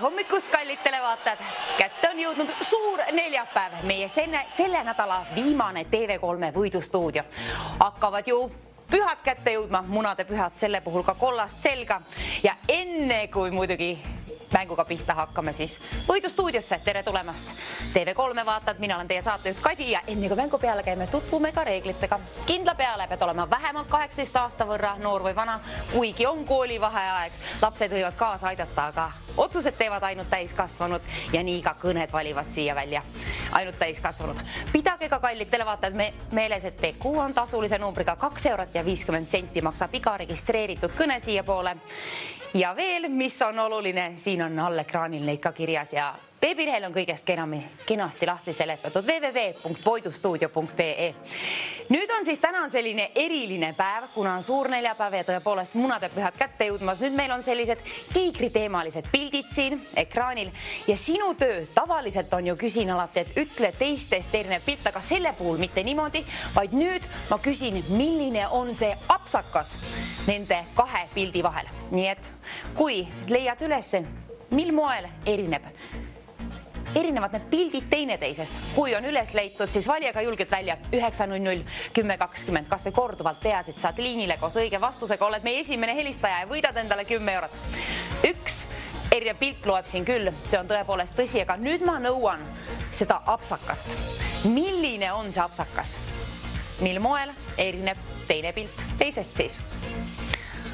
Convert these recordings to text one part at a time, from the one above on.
hommikust, kallid televaatajad! Kätte on jõudnud suur neljapäev, meie selle nädala viimane TV3 võidustuudio. Hakkavad ju pühad kätte jõudma, munade pühad, selle puhul ka kollast selga. Ja enne kui muidugi mänguga pihta hakkame, siis võidustuudiosse, tere tulemast! TV3 vaatad, mina olen teie saatejuht Kadi ja enne kui mängu peale käime, tutvume ka reeglitega. Kindla peale pead olema vähemalt 18 aasta võrra noor või vana, kuigi on koolivaheaeg. Lapsed võivad kaasa aidata, aga otsused teevad ainult täiskasvanud ja nii ka kõned valivad siia välja. Ainult täiskasvanud. Pidage ka kallid televaatajad meeles, et PQ on tasulise numbriga 2 eurot ja 50 senti maksab iga registreeritud kõne siia poole. Ja veel, mis on oluline, siin on all ekraanil neid ka kirjas ja veebirehel on kõigest kenasti lahti seletatud www.voidustuudio.ee. Nüüd on siis täna selline eriline päev, kuna on suur neljapäev ja tõepoolest munade pühad kätte jõudmas. Nüüd meil on sellised tiigriteemalised pildid siin ekraanil ja sinu töö tavaliselt on ju küsin alati, et ütle teistest erinev pilt, aga selle puhul mitte niimoodi, vaid nüüd ma küsin, milline on see apsakas nende kahe pildi vahel. Nii et kui leiad üles, mil moel erinevad need pildid teineteisest. Kui on üles leitud, siis vali aga julgelt välja 900 10 20. Kas või korduvalt teasid, saad liinile koos õige vastusega, oled meie esimene helistaja ja võidad endale 10 eurot. Üks erinev pilt loeb siin küll, see on tõepoolest tõsi, aga nüüd ma nõuan seda apsakat. Milline on see apsakas? Mil moel erineb teine pilt teisest siis?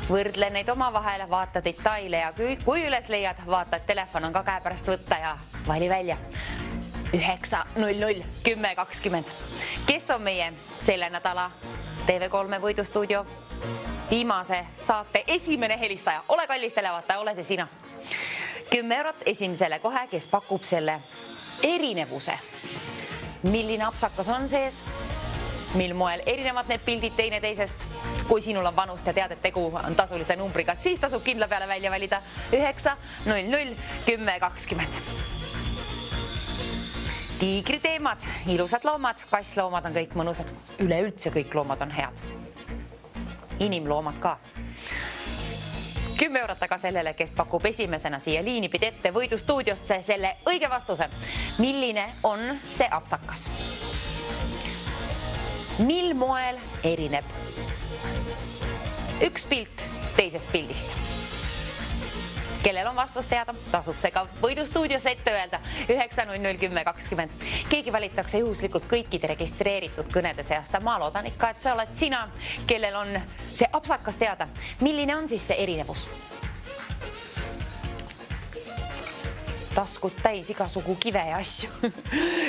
Võrdle neid omavahel, vaata detaile ja kui üles leiad, vaata, et telefon on ka käe pärast võtta ja vali välja 900 10 20. Kes on meie selle nädala TV3 võidustuudio viimase saate esimene helistaja? Ole kallis televaataja, ole see sina. 10 eurot esimesele kohe, kes pakub selle erinevuse. Milline apsakas on sees? Mil moel erinevad need pildid teine teisest? Kui sinul on vanust ja tead, et tegu on tasulise numbriga, siis tasub kindla peale välja valida 900 10 20. Tiigriteemad, ilusad loomad, kassloomad on kõik mõnusad. Üleüldse kõik loomad on head. Inimloomad ka. 10 eurot aga sellele, kes pakub esimesena siia liini pidi ette võidustuudiosse selle õige vastuse. Milline on see apsakas? Mil moel erineb üks pilt teisest pildist? Kellel on vastus teada, tasub see ka võidustuudios ette öelda 900 10 20. Keegi valitakse juhuslikult kõikide registreeritud kõnede seast. Ma loodan ikka, et sa oled sina, kellel on see apsakas teada. Milline on siis see erinevus? Taskud täis igasugu kive ja asju.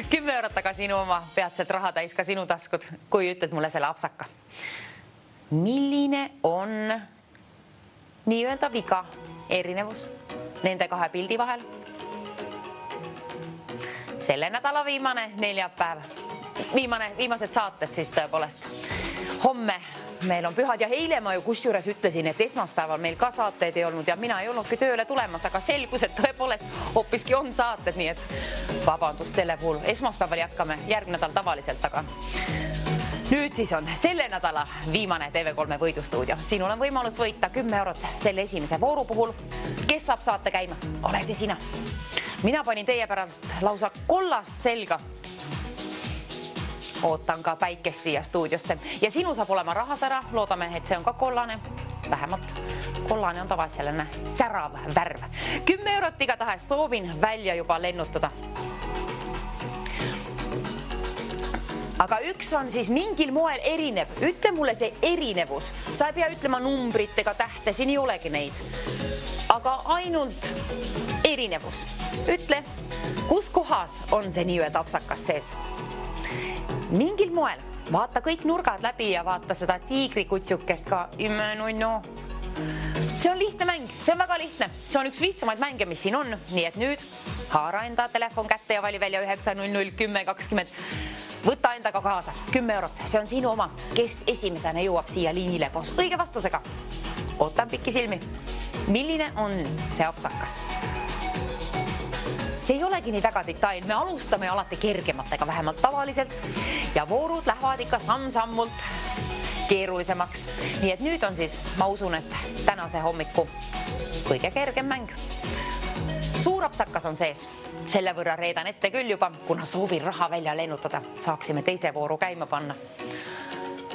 10 eurot aga sinu oma, peatselt raha täis ka sinu taskud, kui ütled mulle selle apsaka. Milline on nii-öelda viga erinevus nende kahe pildi vahel? Selle nädala viimane neljapäev. Viimased saated siis tõepoolest. Homme meil on pühad ja eile ma ju kusjuures ütlesin, et esmaspäeval meil ka saateid ei olnud ja mina ei olnudki tööle tulemas, aga selgus, et tõepoolest hoopiski on saated, nii et vabandust selle puhul. Esmaspäeval jätkame järgmine nädal tavaliselt, aga nüüd siis on selle nädala viimane TV3 võidustuudio. Sinul on võimalus võita 10 eurot selle esimese vooru puhul. Kes saab saate käima? Ole see sina. Mina panin teie päralt lausa kollast selga. Ootan ka päikest siia stuudiosse ja sinu saab olema rahasära. Loodame, et see on ka kollane. Vähemalt kollane on tavaliselt särav värv. 10 eurot igatahes soovin välja juba lennutada. Aga üks on siis mingil moel erinev. Ütle mulle see erinevus. Sa ei pea ütlema numbrit ega tähte, siin ei olegi neid. Aga ainult erinevus. Ütle, kus kohas on see nii-öelda apsakas sees? Mingil moel. Vaata kõik nurgad läbi ja vaata seda tiigrikutsukest ka. See on lihtne mäng, see on väga lihtne. See on üks lihtsamaid mänge, mis siin on. Nii et nüüd haara enda telefon kätte ja vali välja 900 10 20. Võta endaga kaasa 10 eurot, see on sinu oma. Kes esimesena jõuab siia liinile koos õige vastusega? Ootan pikki silmi. Milline on see apsakas? See ei olegi nii väga detail, me alustame alati kergematega vähemalt tavaliselt ja voorud lähevad ikka samm-sammult keerulisemaks. Nii et nüüd on siis, ma usun, et tänase hommiku kõige kergem mäng. Suur apsakas on sees. Selle võrra reedan ette küll juba, kuna soovin raha välja lennutada. Saaksime teise vooru käima panna.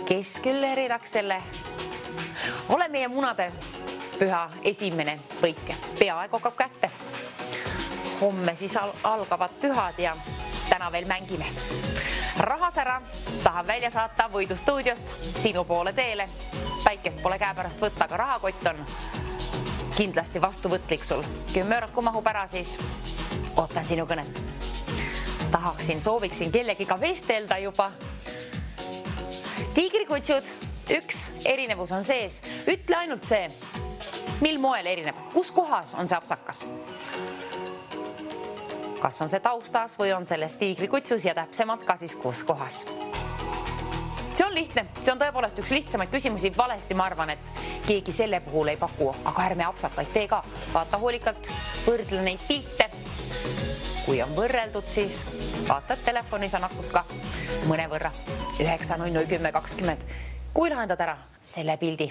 Kes küll reedaks selle? Ole meie munade püha esimene võitja. Peaaegu hakkab kätte. Homme siis algavad pühad ja täna veel mängime. Rahasära tahan välja saata võidustuudiost sinu poole teele. Päikest pole käepärast võtta, aga rahakott on kindlasti vastuvõtlik sul. 10 eurot, kui mahub ära, siis ootan sinu kõnet. Sooviksin kellegiga vestelda juba. Tiigrikutsud, üks erinevus on sees. Ütle ainult see, mil moel erineb, kus kohas on see apsakas. Kas on see taustas või on selles tiigrikutsus ja täpsemalt ka siis kus kohas. See on lihtne, see on tõepoolest üks lihtsamaid küsimusi. Valesti ma arvan, et keegi selle puhul ei paku, aga ärme apsakaid tee ka. Vaata hoolikalt, võrdle neid pilte. Kui on võrreldud, siis vaatad telefonis on akut ka mõne võrra 9001020. Kui lahendad ära selle pildi,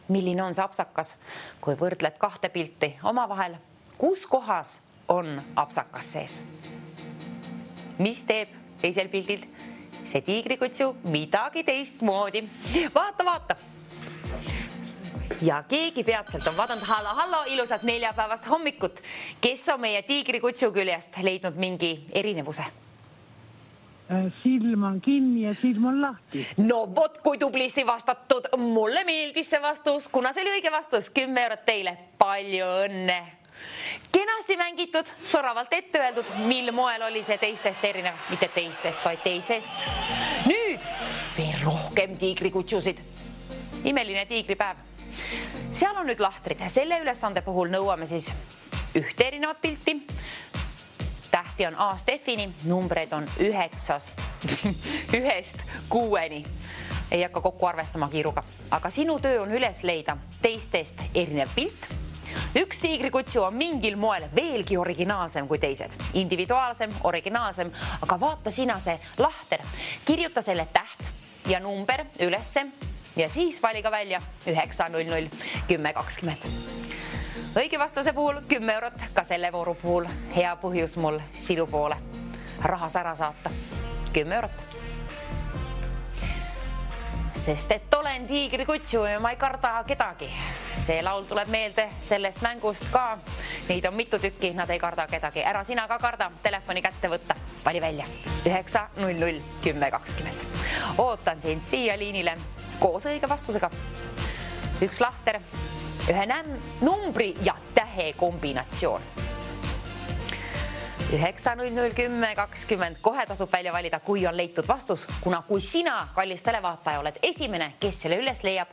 milline on see apsakas, kui võrdled kahte pilti omavahel, kus kohas on apsakas sees? Mis teeb teisel pildil see tiigrikutsu midagi teistmoodi? Vaata. Ja keegi peatselt on vaadanud, hallo, ilusat neljapäevast hommikut. Kes on meie tiigrikutsu küljest leidnud mingi erinevuse? Silm on kinni ja silm on lahti. No vot, kui tublisti vastatud. Mulle meeldis see vastus, kuna see oli õige vastus. 10 eurot teile. Palju õnne. Kenasti mängitud, soravalt ette öeldud, mil moel oli see teistest erinev. Mitte teistest, vaid teisest. Nüüd veel rohkem tiigrikutsusid. Imeline tiigripäev. Seal on nüüd lahtrid. Selle ülesande puhul nõuame siis ühte erinevat pilti. Tähti on A-st F-ini, numbreid on 9-st 6-ni. Ei hakka kokku arvestama kiiruga. Aga sinu töö on üles leida teistest erinev pilt. Üks tiigrikutsu on mingil moel veelgi originaalsem kui teised. Individuaalsem, originaalsem, aga vaata sina see lahter. Kirjuta selle täht ja number ülesse ja siis valiga välja 9001020. Õige vastuse puhul 10 eurot, ka selle vooru puhul hea põhjus mul sinu poole rahas ära saata. 10 eurot. Sest et olen tiigrikutsu ja ma ei karda kedagi. See laul tuleb meelde sellest mängust ka. Neid on mitu tükki, nad ei karda kedagi. Ära sina ka karda, telefoni kätte võtta. Vali välja 9001020. Ootan sind siia liinile koos õige vastusega. Üks lahter, ühe numbri ja tähe kombinatsioon. 9001020. Kohe tasub välja valida, kui on leitud vastus, kuna kui sina, kallis televaataja, oled esimene, kes selle üles leiab,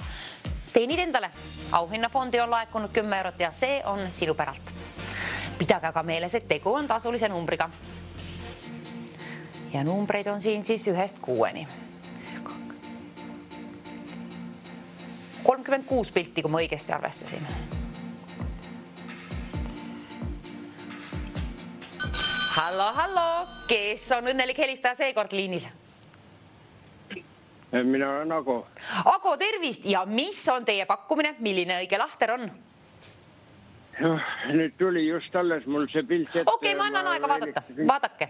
teenid endale. Auhinnafondi on laekunud 10 eurot ja see on sinu päralt. Pidage aga meeles, et tegu on tasulise numbriga. Ja numbreid on siin siis 1-6-ni. 36 pilti, kui ma õigesti arvestasin. Hallo, kes on õnnelik helistaja seekord liinil? Mina olen Ago. Ago, tervist! Ja mis on teie pakkumine? Milline õige lahter on? Nüüd tuli just alles mul see pilt ette. Okei, ma annan aega vaadata. Vaadake.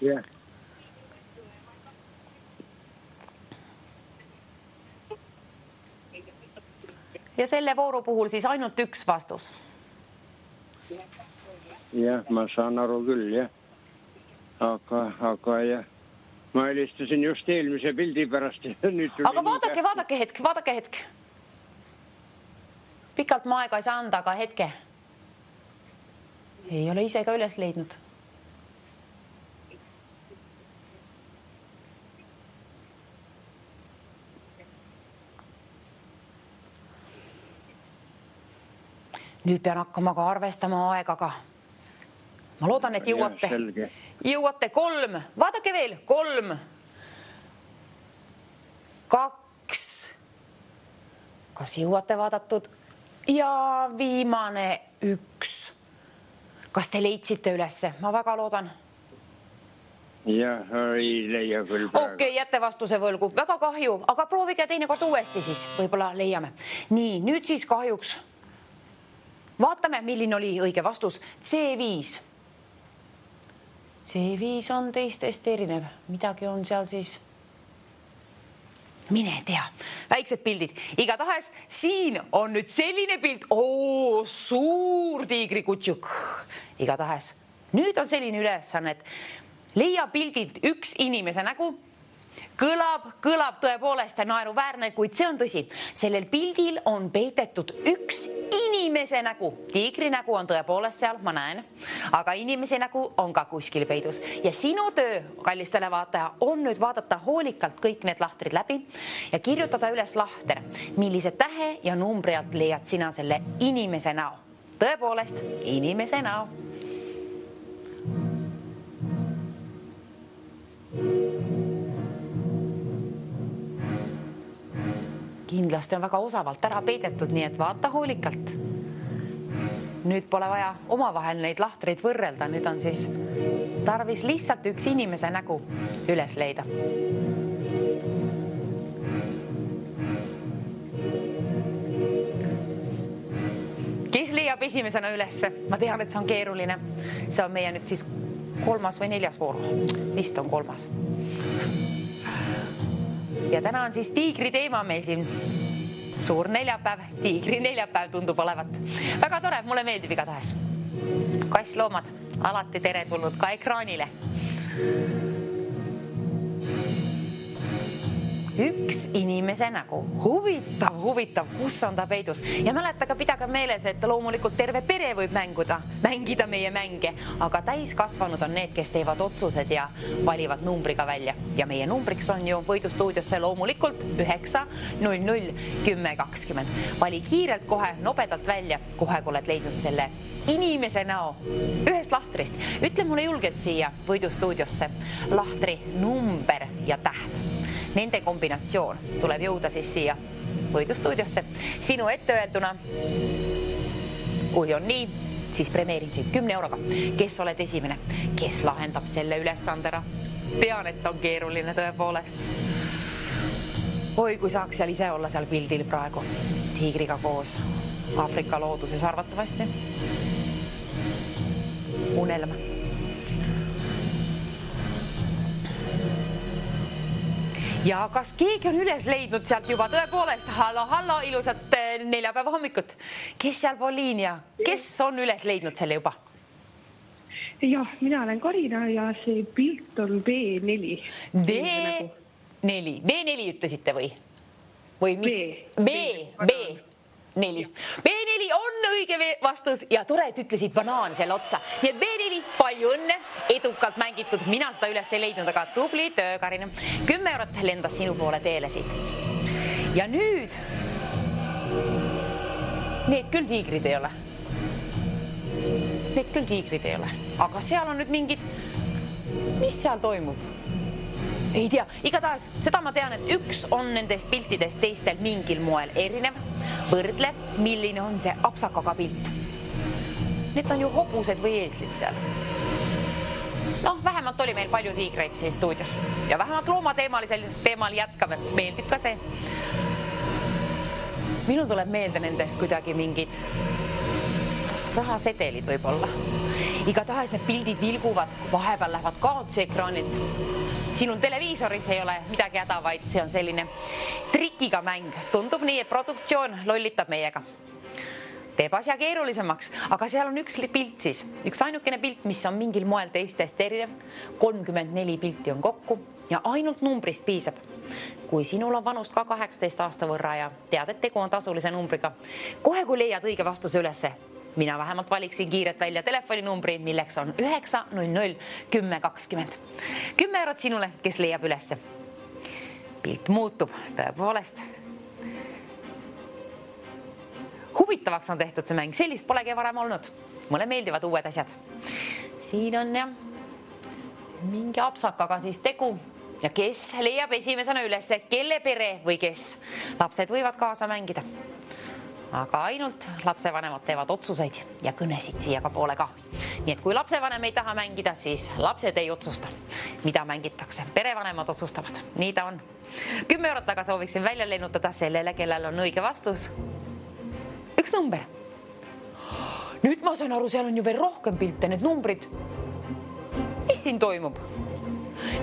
Jah. Ja selle vooru puhul siis ainult üks vastus. Jah, ma saan aru küll, jah. Aga jah. Ma helistasin just eelmise pildi pärast. Aga vaadake hetk. Pikalt ma aega ei saa anda, aga hetke. Ei ole ise ka üles leidnud. Nüüd pean hakkama ka arvestama aegaga. Ma loodan, et jõuate 3. Vaadake veel, 3. 2. Kas jõuate vaadatud? Ja viimane 1. Kas te leidsite ülesse? Ma väga loodan. Jah, ei leia küll praegu. Okei, jätte vastuse võlgu. Väga kahju, aga proovige teine kord uuesti siis. Võib-olla leiame. Nii, nüüd siis kahjuks vaatame, milline oli õige vastus. C5. C5 on teistest erinev. Midagi on seal siis. Mine tea. Väiksed pildid. Igatahes siin on nüüd selline pilt. Suur tiigrikutsuk. Igatahes. Nüüd on selline ülesanne, et leia pildilt üks inimese nägu. Kõlab tõepoolest naeruväärne, kuid see on tõsi. Sellel pildil on peidetud üks inimese nägu. Tiigri nägu on tõepoolest seal, ma näen, aga inimese nägu on ka kuskil peidus. Ja sinu töö, kallis televaataja, on nüüd vaadata hoolikalt kõik need lahtrid läbi ja kirjutada üles lahter, millise tähe ja numbri alt leiad sina selle inimese näo. Tõepoolest, inimese näo. Kindlasti on väga osavalt ära peidetud, nii et vaata hoolikalt. Nüüd pole vaja omavahel neid lahtreid võrrelda, nüüd on siis tarvis lihtsalt üks inimese nägu üles leida. Kes leiab esimesena ülesse? Ma tean, et see on keeruline. See on meie nüüd siis 3. või 4. vooru. Vist on 3. Ja täna on siis tiigri teema meil siin. Suur neljapäev, tiigri neljapäev tundub olevat. Väga tore, mulle meeldib igatahes. Kassloomad, alati tere tulnud ka ekraanile. Üks inimese nägu. Huvitav, kus on ta peidus. Ja mäletaga pidage meeles, et loomulikult terve pere võib mängida meie mänge, aga täiskasvanud on need, kes teevad otsused ja valivad numbriga välja. Ja meie numbriks on ju võidustuudiosse loomulikult 9 00 10 20. Vali kiirelt kohe, nobedalt välja, kohe kui oled leidnud selle inimese näo ühest lahtrist. Ütle mulle julgelt siia võidustuudiosse lahtri number ja täht. Nende kombinatsioon tuleb jõuda siis siia võidustuudiosse. Sinu etteöelduna, kui on nii, siis premeerin sind 10 euroga. Kes oled esimene? Kes lahendab selle ülesandera? Tean, et on keeruline tõepoolest. Oi, kui saaks seal ise olla seal pildil praegu. Tiigriga koos. Aafrika looduses arvatavasti. Unelm. Ja kas keegi on üles leidnud sealt juba tõepoolest? Hallo, ilusat neljapäeva hommikut. Kes seal Poliin ja kes on üles leidnud selle juba? Jah, mina olen Karina ja see pilt on B4. B4 ütlesite või? Või mis? B4. B4 on õige vastus ja tore, et ütlesid banaan selle otsa. Nii et B4, palju õnne, edukalt mängitud. Mina seda üles ei leidnud, aga tubli töö, Karina. 10 eurot lendas sinu poole teele siit. Ja nüüd, need küll tiigrid ei ole. Aga seal on nüüd mingid, mis seal toimub? Ei tea, igatahes seda ma tean, et üks on nendest piltidest teistel mingil moel erinev. Võrdle, milline on see apsakaga pilt. Need on ju hobused või eeslid seal. Vähemalt oli meil palju tiigreid siin stuudios. Ja vähemalt loomateemalisel teemal jätkame. Meeldib ka see. Minul tuleb meelde nendest kuidagi mingid rahasedelid võib-olla. Igatahes need pildid vilguvad, vahepeal lähevad kaotsi ekraanilt. Sinul televiisoris ei ole midagi häda, vaid see on selline trikiga mäng. Tundub nii, et produktsioon lollitab meiega. Teeb asja keerulisemaks, aga seal on üks pilt siis. Üks ainukene pilt, mis on mingil moel teistest erinev. 34 pilti on kokku ja ainult numbrist piisab. Kui sinul on vanust ka 18 aasta võrra ja tead, et tegu on tasulise numbriga, kohe kui leiad õige vastuse ülesse, mina vähemalt valiksin kiiret välja telefoninumbri, milleks on 9 00 10 20. 10 eurot sinule, kes leiab ülesse. Pilt muutub, tõepoolest. Huvitavaks on tehtud see mäng, sellist polegi varem olnud. Mulle meeldivad uued asjad. Siin on jah mingi apsakaga siis tegu. Ja kes leiab esimesena ülesse, kelle pere või kes? Lapsed võivad kaasa mängida. Aga ainult lapsevanemad teevad otsuseid ja kõnesid siia ka poole ka. Nii et kui lapsevanem ei taha mängida, siis lapsed ei otsusta, mida mängitakse. Perevanemad otsustavad. Nii ta on. 10 eurot aga sooviksin välja lennutada sellele, kellel on õige vastus. Üks number. Nüüd ma saan aru, seal on ju veel rohkem pilte, need numbrid. Mis siin toimub?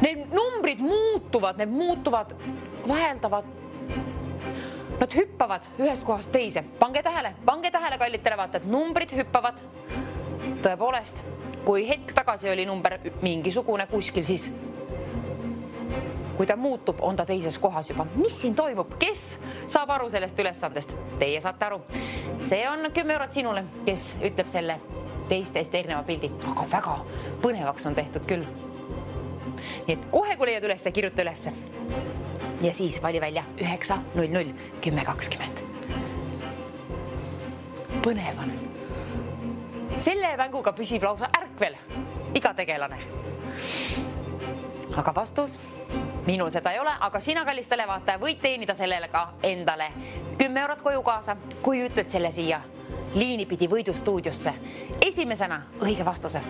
Need numbrid muutuvad, vaheldavad. Nad hüppavad ühest kohast teise. Pange tähele, kallid televaatajad, numbrid hüppavad. Tõepoolest, kui hetk tagasi oli number mingisugune kuskil, siis kui ta muutub, on ta teises kohas juba. Mis siin toimub? Kes saab aru sellest ülesandest? Teie saate aru. See on 10 eurot sinule, kes ütleb selle teistest erineva pildi. Aga väga põnevaks on tehtud küll. Nii et kohe, kui leiad üles, kirjuta üles. Ja siis vali välja 900 1020. Põnev on. Selle mänguga püsib lausa ärkvel iga tegelane. Aga vastus? Minul seda ei ole, aga sina, kallis televaataja, võid teenida sellele ka endale 10 eurot koju kaasa, kui ütled selle siia liinipidi võidustuudiosse. Esimesena õige vastuse.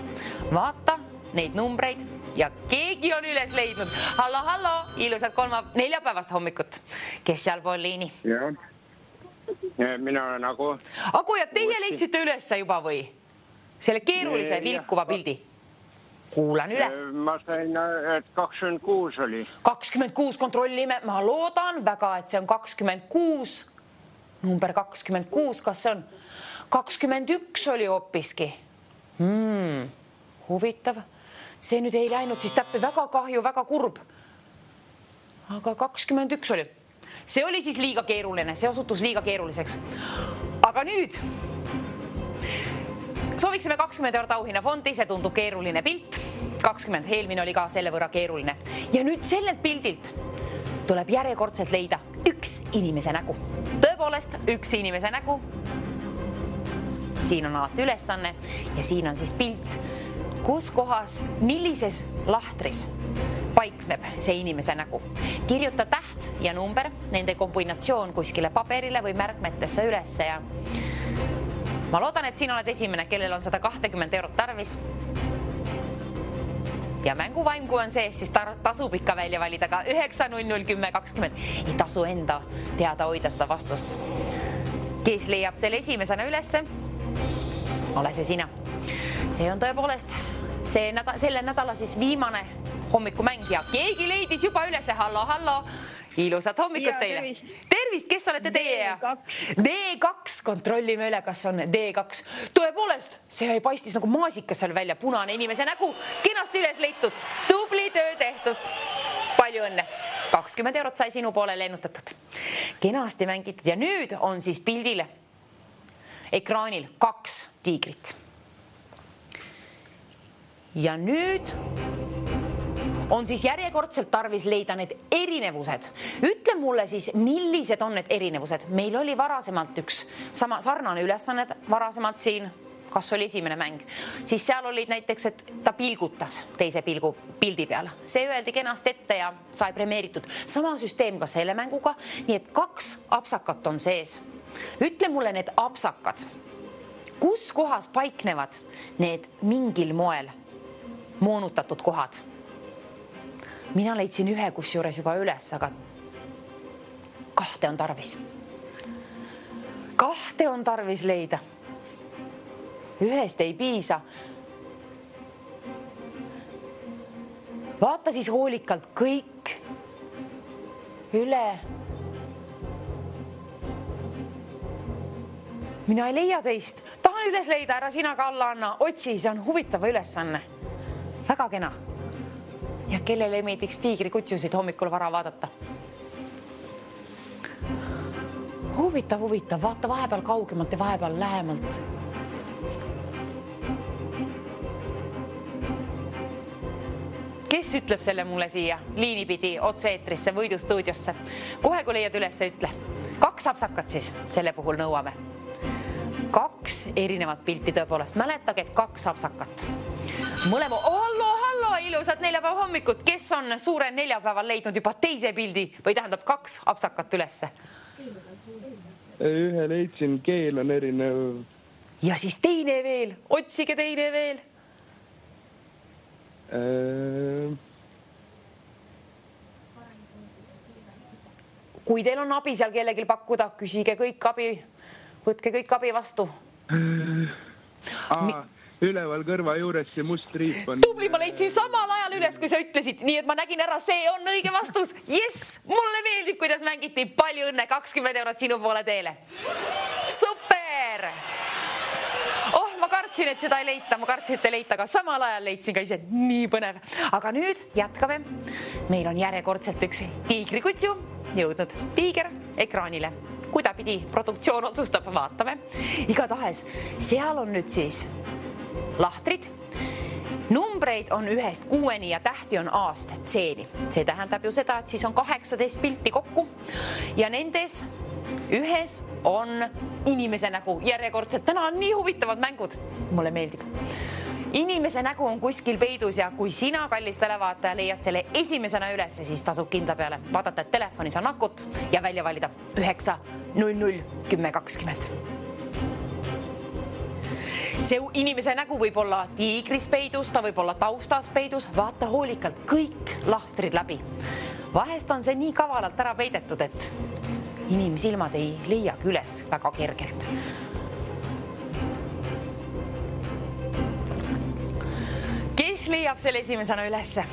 Vaata neid numbreid ja keegi on üles leidnud. Hallo, ilusat neljapäevast hommikut. Kes seal pool liini? Jah. Mina olen Agu. Agu, ja teie leidsite üles juba või? Selle keerulise vilkuva pildi. Kuulan üle. Ma sain, et 26 oli. 26 kontrollime. Ma loodan väga, et see on 26. Number 26, kas see on? 21 oli hoopiski. Huvitav. See nüüd ei läinud siis täppi, väga kahju, väga kurb. Aga 21 oli. See oli siis liiga keeruline, see osutus liiga keeruliseks. Aga nüüd sooviksime 20 eurot auhinnafondi, see tundub keeruline pilt. 20, eelmine oli ka selle võrra keeruline. Ja nüüd sellelt pildilt tuleb järjekordselt leida üks inimese nägu. Tõepoolest, üks inimese nägu. Siin on alati ülesanne ja siin on siis pilt, kus kohas, millises lahtris paikneb see inimese nägu. Kirjuta täht ja number, nende kombinatsioon kuskile paberile või märkmetesse ülesse ja ma loodan, et sina oled esimene, kellel on 120 eurot tarvis. Ja mänguvaim, kui on sees, siis tasub ikka välja valida ka 900 1020. Ei tasu enda teada hoida seda vastust. Kes leiab selle esimesena ülesse? Ole see sina. See on tõepoolest selle nädala siis viimane hommikumäng ja keegi leidis juba ülesse. Hallo. Ilusat hommikut teile. Tervist, kes olete teie? D2, kontrollime üle, kas on D2. Tõepoolest, see paistis nagu maasikas seal välja, punane inimese nägu, kenasti üles leitud, tubli töö tehtud. Palju õnne. 20 eurot sai sinu poole lennutatud. Kenasti mängitud ja nüüd on siis pildile ekraanil 2 tiigrit. Ja nüüd on siis järjekordselt tarvis leida need erinevused. Ütle mulle siis, millised on need erinevused. Meil oli varasemalt üks sarnane ülesanne varasemalt siin, kas oli esimene mäng. Siis seal olid näiteks, et ta pilgutas teise pildi peal. See öeldi kenasti ette ja sai premeeritud. Sama süsteem ka selle mänguga, nii et 2 apsakat on sees. Ütle mulle need apsakad. Kus kohas paiknevad need mingil moel moonutatud kohad? Mina leidsin ühe kusjuures juba üles, aga 2 on tarvis. 2 on tarvis leida. Ühest ei piisa. Vaata siis hoolikalt kõik üle. Mina ei leia teist. Tahan üles leida, ära sina ka alla anna. Otsi, see on huvitava ülesanne. Väga kena. Ja kellele meeldiks tiigrikutsusid hommikul vara vaadata? Huvitav. Vaata vahepeal kaugemalt ja vahepeal lähemalt. Kes ütleb selle mulle siia liinipidi otse-eetrisse võidustuudiosse? Kohe, kui leiad üles, ütle. 2 apsakat siis selle puhul nõuame. 2 erinevat pilti tõepoolest. Mäletage, et 2 apsakat. Mõlema, hallo, ilusat neljapäeva hommikut. Kes on suure neljapäeval leidnud juba teise pildi või tähendab 2 apsakat ülesse? Ühe leidsin, keel on erinev. Ja siis teine veel. Otsige teine veel. Kui teil on abi seal kellelgi pakkuda, küsige kõik abi. Võtke kõik abi vastu. Üleval kõrva juures see must triip on. Tubli, ma leidsin samal ajal üles, kui sa ütlesid, nii et ma nägin ära, see on õige vastus. Yes, mulle meeldib, kuidas mängiti. Palju õnne, 20 eurot sinu poole teele. Super! Oh, ma kartsin, et seda ei leita, ma kartsin, et ei leita, aga samal ajal leidsin ka ise nii põnev. Aga nüüd jätkame. Meil on järjekordselt üks tiigrikutsu jõudnud tiiger ekraanile. Kuidapidi produktsioon otsustab, vaatame. Igatahes, seal on nüüd siis lahtrid. Numbreid on 1-6 ja tähti on A-st C-ni. See tähendab ju seda, et siis on 18 pilti kokku ja nendes ühes on inimese nägu. Järjekordselt täna on nii huvitavad mängud. Mulle meeldib. Inimese nägu on kuskil peidus ja kui sina, kallis televaataja, leiad selle esimesena üles, siis tasub kindla peale vaadata, et telefonis on akut ja välja valida 9001020. See inimese nägu võib olla tiigris peidus, ta võib olla taustas peidus. Vaata hoolikalt kõik lahtrid läbi. Vahest on see nii kavalalt ära peidetud, et inimsilmad ei leiagi üles väga kergelt. Kes leiab selle esimesena ülesse?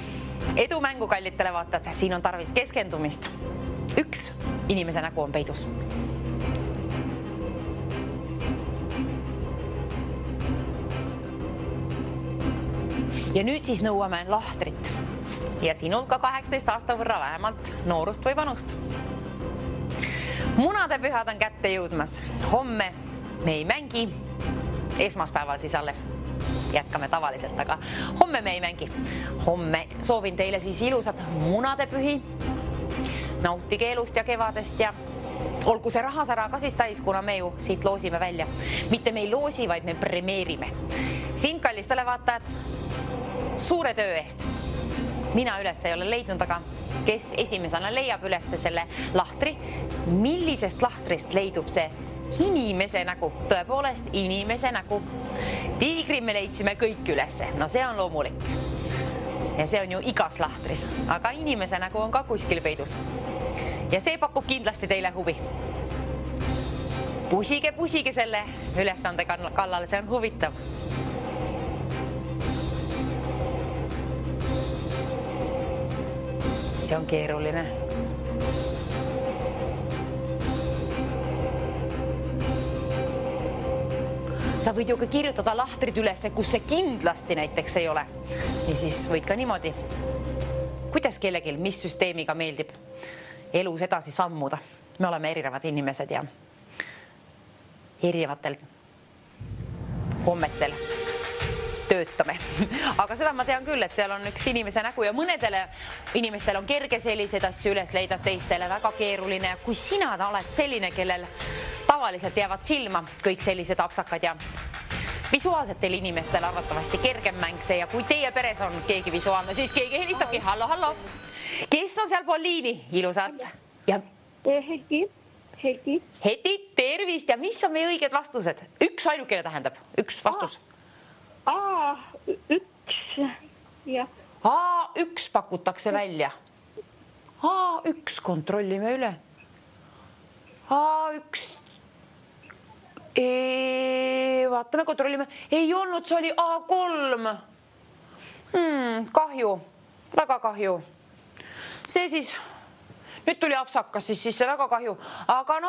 Edu mängu, kallid televaatajad. Siin on tarvis keskendumist. Üks inimese nägu on peidus. Ja nüüd siis nõuame lahtrit. Ja sinul ka 18 aasta võrra vähemalt noorust või vanust. Munade pühad on kätte jõudmas. Homme me ei mängi. Esmaspäeval siis alles. Jätkame tavaliselt, aga homme me ei mängi. Homme soovin teile siis ilusat munade pühi. Nautige elust ja kevadest ja olgu see rahasära ka siis täis, kuna me ju siit loosime välja. Mitte me ei loosi, vaid me premeerime. Sind, kallis televaatajad, suure töö eest. Mina üles ei ole leidnud, aga kes esimesena leiab üles selle lahtri, millisest lahtrist leidub see inimese nägu? Tõepoolest, inimese nägu. Tiigri me leidsime kõik ülesse. No see on loomulik. Ja see on ju igas lahtris. Aga inimese nägu on ka kuskil peidus. Ja see pakub kindlasti teile huvi. Pusige selle ülesande kallale, see on huvitav. See on keeruline. Sa võid ju ka kirjutada lahtrid üles, kus see kindlasti näiteks ei ole. Ja siis võid ka niimoodi, kuidas kellegil, mis süsteemiga meeldib elus edasi sammuda. Me oleme erinevad inimesed ja erinevatel kommetel töötame. Aga seda ma tean küll, et seal on üks inimese nägu ja mõnedele inimestel on kerge selliseid asju üles leida, teistele väga keeruline. Kui sina oled selline, kellel tavaliselt jäävad silma kõik sellised apsakad ja visuaalsetel inimestel arvatavasti kergem mäng see ja kui teie peres on keegi visuaalne, siis keegi helistabki. Hallo. Kes on seal pool liini? Ilusat. Ja Heti, tervist ja mis on meie õiged vastused? Üks ainukene tähendab, üks vastus. A1 ja A1 pakutakse välja. A1 kontrollime üle. A1 vaatame, kontrollime. Ei olnud, see oli A3. Kahju, väga kahju. See siis, nüüd tuli apsakas, siis see väga kahju. Aga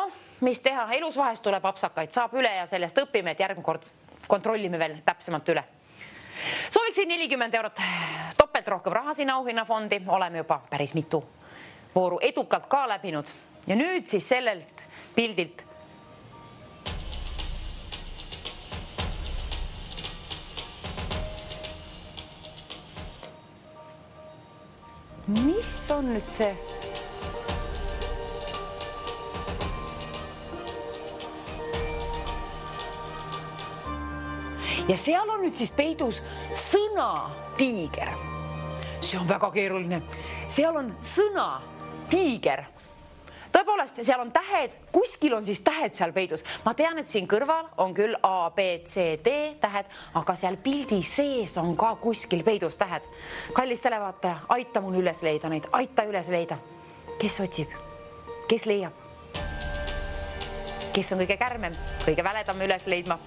mis teha, elus vahest tuleb apsakaid, saab üle ja sellest õpime, et järgmine kord kontrollime veel täpsemalt üle. Sooviksin 40 eurot topelt rohkem raha siin auhinnafondi. Oleme juba päris mitu vooru edukalt ka läbinud. Ja nüüd siis sellelt pildilt mis on nüüd see? Ja seal on nüüd siis peidus sõna tiiger. See on väga keeruline. Seal on sõna tiiger. Tõepoolest, seal on tähed, kuskil on siis tähed seal peidus. Ma tean, et siin kõrval on küll A, B, C, D tähed, aga seal pildi sees on ka kuskil peidus tähed. Kallis televaataja, aita mul üles leida neid, aita üles leida. Kes otsib? Kes leiab? Kes on kõige kärmem, kõige väledam üles leidma?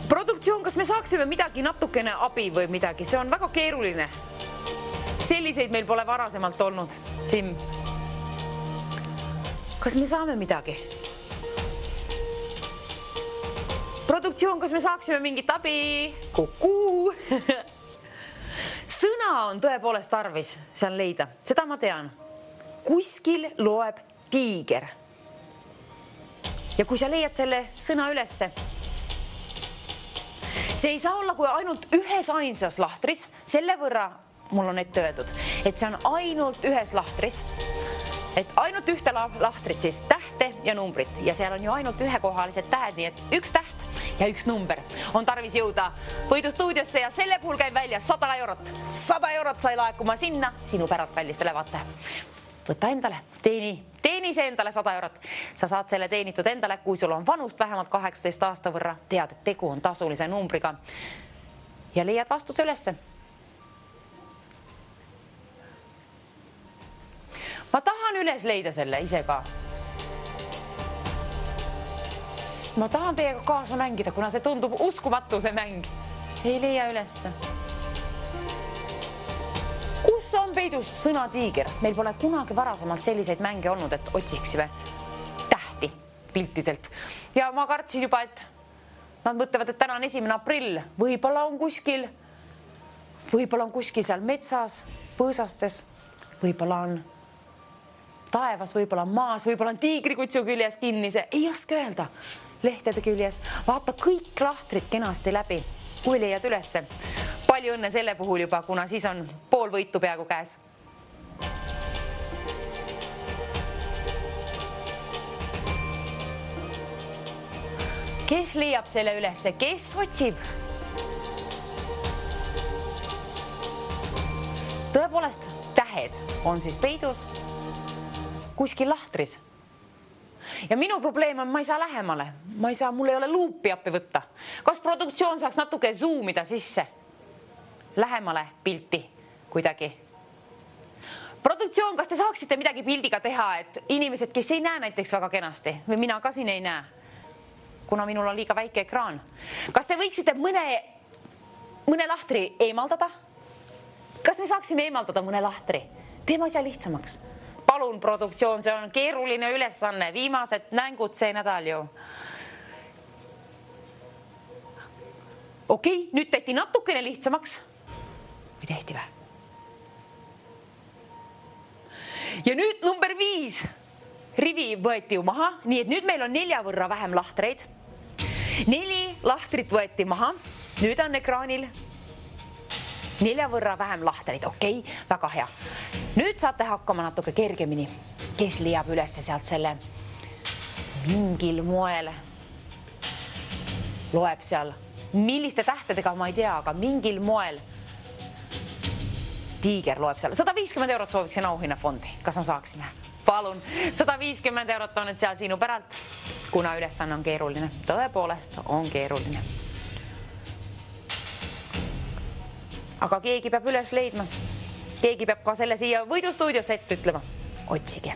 Produktsioon, kas me saaksime midagi natukene abi või midagi? See on väga keeruline. Selliseid meil pole varasemalt olnud. Siim, kas me saame midagi? Produktsioon, kas me saaksime mingit abi? Kukuu! Sõna on tõepoolest tarvis seal leida. Seda ma tean. Kuskil loeb tiiger. Ja kui sa leiad selle sõna ülesse, see ei saa olla kui ainult ühes ainsas lahtris, selle võrra mul on ette öeldud, et see on ainult ühes lahtris, et ainult ühte lahtrit siis tähte ja numbrit ja seal on ju ainult ühekohalised tähed, nii et üks täht ja üks number on tarvis jõuda võidustuudiosse ja selle puhul käib välja 100 eurot. 100 eurot sai laekuma sinna sinu päraltkallistele vaataja. Võta endale, teeni see endale 100 eurot. Sa saad selle teenitud endale, kui sul on vanust vähemalt 18 aasta võrra, tead, et tegu on tasulise numbriga ja leiad vastuse ülesse. Ma tahan üles leida selle ise ka. Ma tahan teiega kaasa mängida, kuna see tundub uskumatu see mäng. Ei leia ülesse. Kus on peidus sõna tiiger? Meil pole kunagi varasemalt selliseid mänge olnud, et otsiksime tähti piltidelt. Ja ma kartsin juba, et nad mõtlevad, et täna on 1. aprill. Võib-olla on kuskil seal metsas, põõsastes, võib-olla on taevas, võib-olla on maas, võib-olla on tiigrikutsu küljes kinni. See ei oska öelda. Lehtede küljes. Vaata kõik lahtrid kenasti läbi, kui leiad ülesse. Palju õnne selle puhul juba, kuna siis on pool võitu peaaegu käes. Kes leiab selle ülesse? Kes otsib? Tõepoolest, tähed on siis peidus kuskil lahtris. Ja minu probleem on, ma ei saa lähemale. Mul ei ole luupi appi võtta. Kas produktsioon saaks natuke zoomida sisse? Lähemale pilti kuidagi. Produktsioon, kas te saaksite midagi pildiga teha, et inimesed, kes ei näe näiteks väga kenasti, või mina ka siin ei näe, kuna minul on liiga väike ekraan. Kas te võiksite mõne lahtri eemaldada? Kas me saaksime eemaldada mõne lahtri? Teeme asja lihtsamaks. Palun, produktsioon, see on keeruline ülesanne. Viimased nängud see nädal ju. Okei, nüüd tehti natukene lihtsamaks. Või tehti või? Ja nüüd number 5. Rivi võeti ju maha, nii et nüüd meil on 4 võrra vähem lahtreid. 4 lahtrit võeti maha. Nüüd on ekraanil 4 võrra vähem lahtreid. Okei, väga hea. Nüüd saate hakkama natuke kergemini. Kes leiab üles sealt selle mingil moel? Loeb seal. Milliste tähtedega ma ei tea, aga mingil moel tiiger loeb seal. 150 eurot sooviksin auhinnafondi. Kas me saaksime? Palun. 150 eurot on nüüd seal sinu päralt, kuna ülesanne on keeruline. Tõepoolest on keeruline. Aga keegi peab üles leidma. Keegi peab ka selle siia võidustuudiosse ette ütlema. Otsige.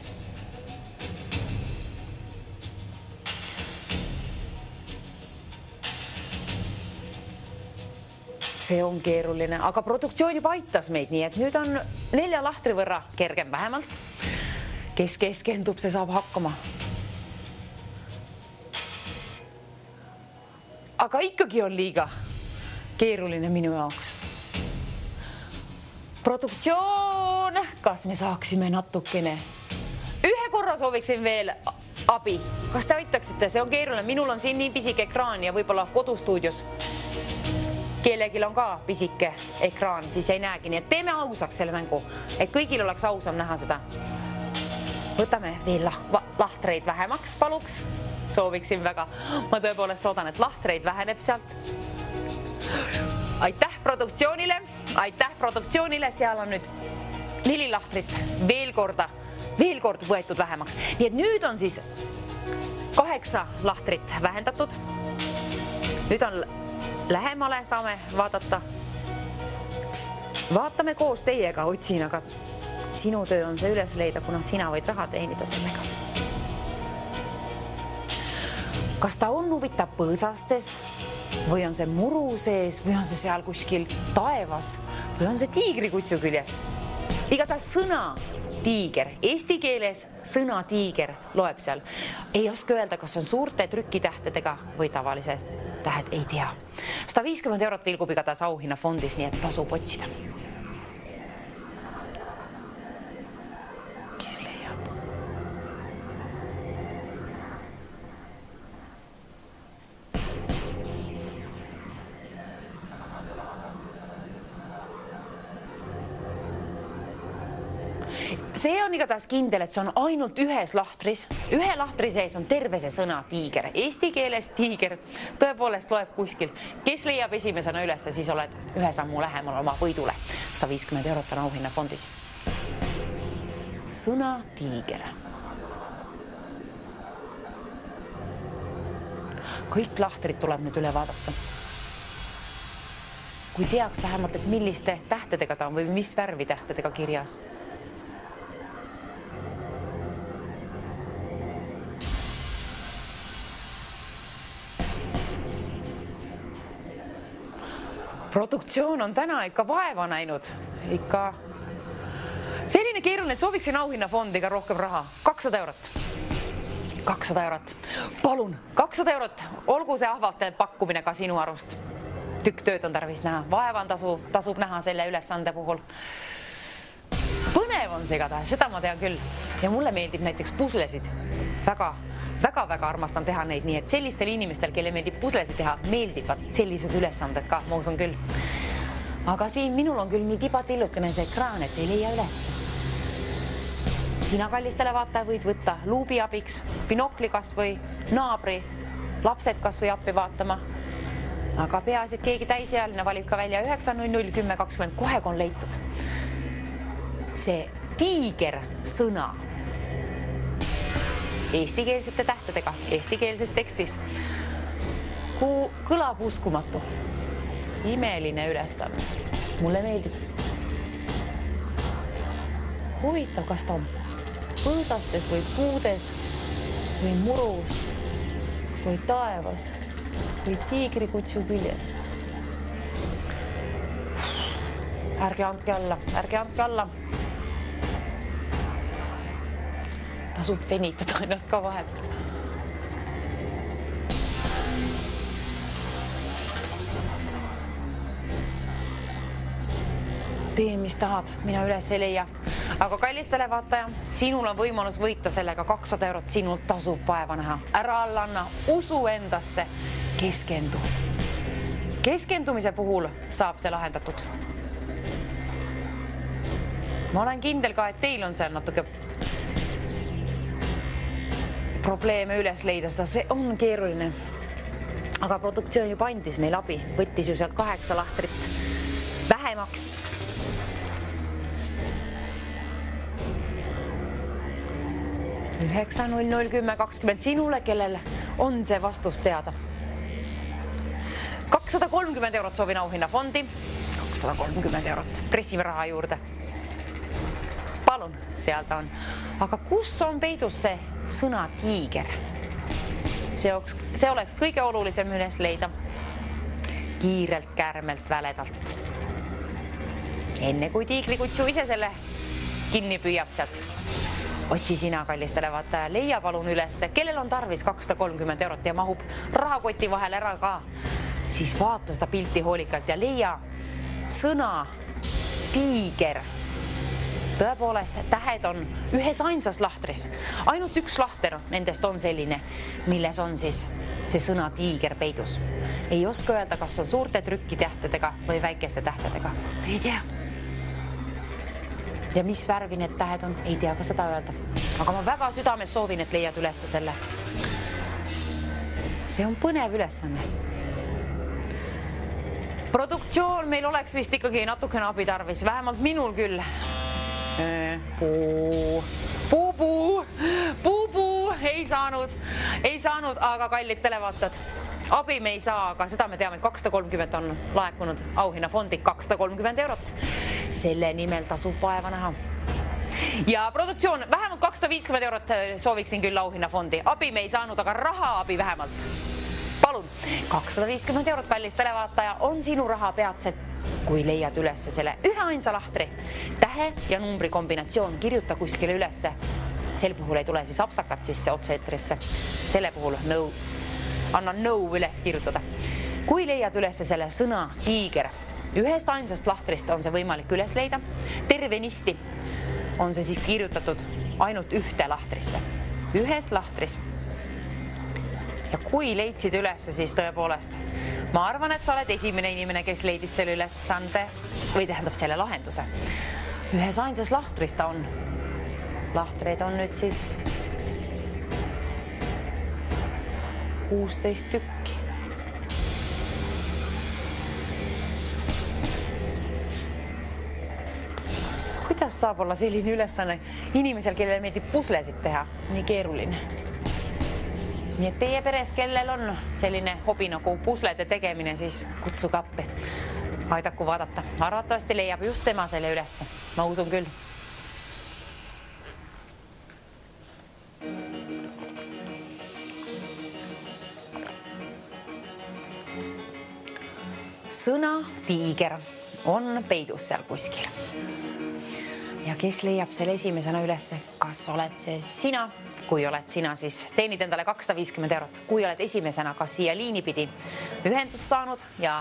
See on keeruline, aga produktsioon juba aitas meid, nii et nüüd on 4 lahtri võrra kergem vähemalt. Kes keskendub, see saab hakkama. Aga ikkagi on liiga keeruline minu jaoks. Produktsioon, kas me saaksime natukene? Ühe korra sooviksin veel abi. Kas te aitaksite? See on keeruline. Minul on siin nii pisike ekraan ja võib-olla kodustuudios kellegil on ka pisike ekraan, siis ei näegi. Nii et teeme ausaks selle mängu, et kõigil oleks ausam näha seda. Võtame veel lahtreid vähemaks, paluks. Sooviksin väga. Ma tõepoolest loodan, et lahtreid väheneb sealt. Aitäh produktsioonile. Seal on nüüd 4 lahtrit veel kord võetud vähemaks. Nii et nüüd on siis 8 lahtrit vähendatud. Nüüd on lähemale, saame vaadata. Vaatame koos teiega, otsin, aga sinu töö on see üles leida, kuna sina võid raha teenida sellega. Kas ta on huvitav põõsastes või on see muru sees või on see seal kuskil taevas või on see tiigrikutsu küljes. Igatahes sõna tiiger, eesti keeles sõna tiiger loeb seal. Ei oska öelda, kas on suurte trükitähtedega või tavalise tähed, ei tea. 150 eurot vilgub igatahes auhinnafondis, nii et tasub otsida. Kes leiab? See on igatahes kindel, et see on ainult ühes lahtris. Ühe lahtri sees on terve see sõna tiiger. Eesti keeles tiiger tõepoolest loeb kuskil. Kes leiab esimesena üles, siis oled ühe sammu lähemal oma võidule. 150 eurot on auhinnafondis. Sõna tiiger. Kõik lahtrid tuleb nüüd üle vaadata. Kui teaks vähemalt, et milliste tähtedega ta on või mis värvi tähtedega kirjas. Produktsioon on täna ikka vaeva näinud. Ikka selline keeruline, et sooviksin auhinnafondiga rohkem raha. 200 eurot. 200 eurot. Palun, 200 eurot. Olgu see ahvalte pakkumine ka sinu arust. Tükk tööd on tarvis näha. Vaeva on tasub näha selle ülesande puhul. Põnev on see igatahes, seda ma tean küll. Ja mulle meeldib näiteks puslesid. Väga armastan teha neid, nii et sellistel inimestel, kelle meeldib puslesid teha, meeldivad sellised ülesanded ka, ma usun küll. Aga siin minul on küll nii tibatillukene see ekraan, et ei leia üles. Sina kallistele vaataja võid võtta luubi abiks, binokli kas või naabri, lapsed kas või appi vaatama. Aga peaasi, et keegi täisealine valib ka välja 9001020, kohe on leitud. See tiiger sõna eestikeelsete tähtedega, eestikeelses tekstis. Kõlab uskumatu. Imeline ülesanne. Mulle meeldib. Huvitav, kas ta on põõsastes või puudes või murus või taevas või tiigrikutsu küljes. Ärge andke alla. Tasub venitada ennast ka vahel. Tee, mis tahad, mina üles ei leia. Aga kallistele vaataja, sinul on võimalus võita sellega 200 eurot, sinul tasub vaeva näha. Ära allanna, usu endasse, keskendu. Keskendumise puhul saab see lahendatud. Ma olen kindel ka, et teil on seal natuke probleeme üles leida, seda see on keeruline. Aga produktsioon juba andis meil abi, võttis ju sealt 8 lahtrit vähemaks. Üheksa 001020 sinule, kellel on see vastus teada. 230 eurot soovin auhinnafondi. 230 eurot. Pressime raha juurde. Palun, seal ta on. Aga kus on peidus see sõna tiiger? See oleks kõige olulisem üles leida. Kiirelt, kärmelt, väledalt. Enne kui tiigrikutsu ise selle kinni püüab sealt. Otsi sina, kallistele vaataja, leia palun üles. Kellel on tarvis 230 eurot ja mahub rahakoti vahel ära ka, siis vaata seda pilti hoolikalt ja leia sõna tiiger. Tõepoolest, tähed on ühes ainsas lahtris. Ainult üks lahter nendest on selline, milles on siis see sõna tiiger peidus. Ei oska öelda, kas on suurte trükkitähtedega või väikeste tähtedega. Ei tea. Ja mis värvi need tähed on, ei tea ka seda öelda. Aga ma väga südames soovin, et leiad üles selle. See on põnev ülesanne. Produktsioon meil oleks vist ikkagi natukene abi tarvis, vähemalt minul küll. Puu, ei saanud, aga kallid televaatajad, abi me ei saa, aga seda me teame, et 230 on laekunud auhinnafondi 230 eurot. Selle nimel tasub vaeva näha. Ja produktsioon, vähemalt 250 eurot sooviksin küll auhinnafondi. Abi me ei saanud, aga raha abi vähemalt. palun, 250 eurot, kallis televaataja, on sinu raha peatselt, kui leiad ülesse selle üheainsa lahtri. Tähe ja numbri kombinatsioon kirjuta kuskile ülesse. Sel puhul ei tule siis apsakat sisse otse-eetrisse. Selle puhul annan nõu üles kirjutada. Kui leiad ülesse selle sõna tiiger, ühest ainsast lahtrist on see võimalik üles leida. Tervenisti on see siis kirjutatud ainult ühte lahtrisse. Ühes lahtris. Ja kui leidsid ülesse, siis tõepoolest, ma arvan, et sa oled esimene inimene, kes leidis selle ülesande või tähendab selle lahenduse. Ühes ainsas lahtris ta on. Lahtreid on nüüd siis 16 tükki. Kuidas saab olla selline ülesanne inimesel, kellele meeldib puslesid teha? Nii keeruline. Nii et teie peres, kellel on selline hobi nagu puslede tegemine, siis kutsuge appi. Aidaku vaadata. Arvatavasti leiab just tema selle ülesse. Ma usun küll. Sõna tiiger on peidus seal kuskil. Ja kes leiab selle esimesena ülesse? Kas oled see sina? Kui oled sina, siis teenid endale 250 eurot. Kui oled esimesena ka siia liinipidi ühendust saanud ja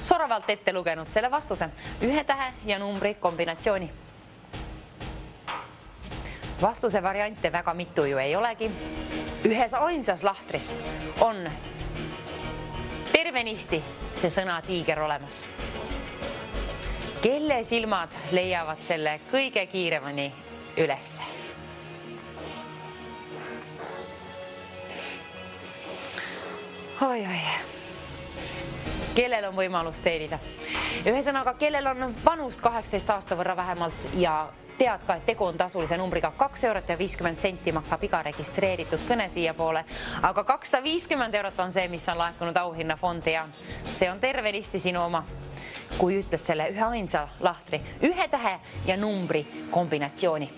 soravalt ette lugenud selle vastuse, ühe tähe ja numbri kombinatsiooni. Vastuse variante väga mitu ju ei olegi. Ühes ainsas lahtris on tervenisti see sõna tiiger olemas. Kelle silmad leiavad selle kõige kiiremini ülesse? Oi. Kellel on võimalus teenida? Ühesõnaga, kellel on vanust 18 aasta võrra vähemalt ja tead ka, et tegu on tasulise numbriga 2 eurot ja 50 senti maksab iga registreeritud kõne siia poole, aga 250 eurot on see, mis on laekunud auhinnafondi ja see on tervenisti sinu oma. Kui ütled selle ühe ainsa lahtri, ühe tähe ja numbri kombinatsiooni.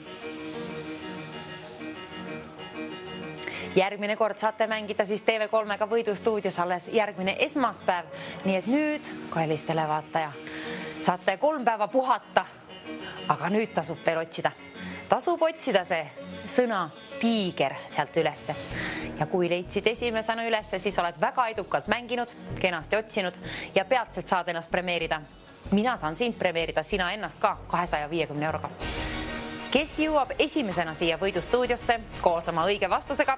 Järgmine kord saate mängida siis TV3-ga võidustuudios alles järgmine esmaspäev. Nii et nüüd, kallis televaataja, saate 3 päeva puhata, aga nüüd tasub veel otsida. Tasub otsida see sõna tiiger sealt ülesse. Ja kui leidsid esimesena ülesse, siis oled väga edukalt mänginud, kenasti otsinud ja peatselt saad ennast premeerida. Mina saan sind premeerida, sina ennast ka 250 euroga. Kes jõuab esimesena siia võidustuudiosse koos oma õige vastusega,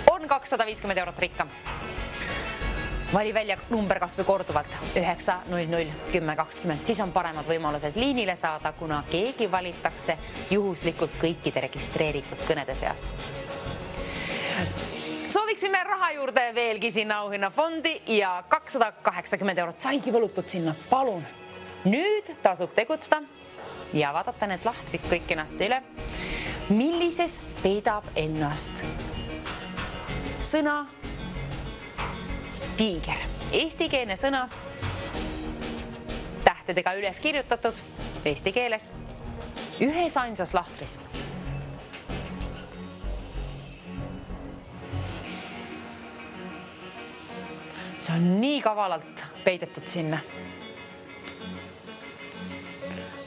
on 250 eurot rikka. Vali välja number kas või korduvalt 9 00 10 20, siis on paremad võimalused liinile saada, kuna keegi valitakse juhuslikult kõikide registreeritud kõnede seast. Sooviksime raha juurde veelgi sinna auhinnafondi ja 280 eurot saigi võlutud sinna. Palun, nüüd tasub tegutseda ja vaadata need lahtrid kõik ennast üle. Millises peidab ennast sõna tiiger? Eestikeelne sõna, tähtedega üles kirjutatud eesti keeles, ühes ainsas lahtris. See on nii kavalalt peidetud sinna.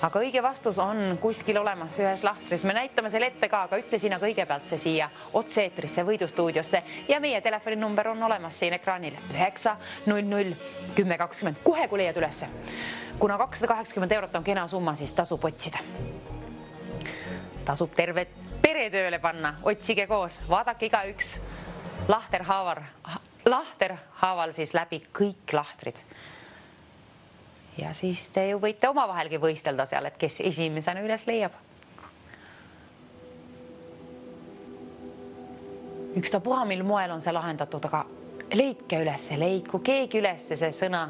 Aga õige vastus on kuskil olemas ühes lahtris. Me näitame selle ette ka, aga ütle sina kõigepealt see siia otse-eetrisse võidustuudiosse ja meie telefoninumber on olemas siin ekraanil 9 00 10 20. Kohe kui leiad ülesse. Kuna 280 eurot on kena summa, siis tasub otsida. Tasub terve peretööle panna. Otsige koos, vaadake igaüks lahterhaaval siis läbi kõik lahtrid. Ja siis te ju võite omavahelgi võistelda seal, et kes esimesena üles leiab. Ükstapuha mil moel on see lahendatud, aga leidke üles, leidku keegi üles see sõna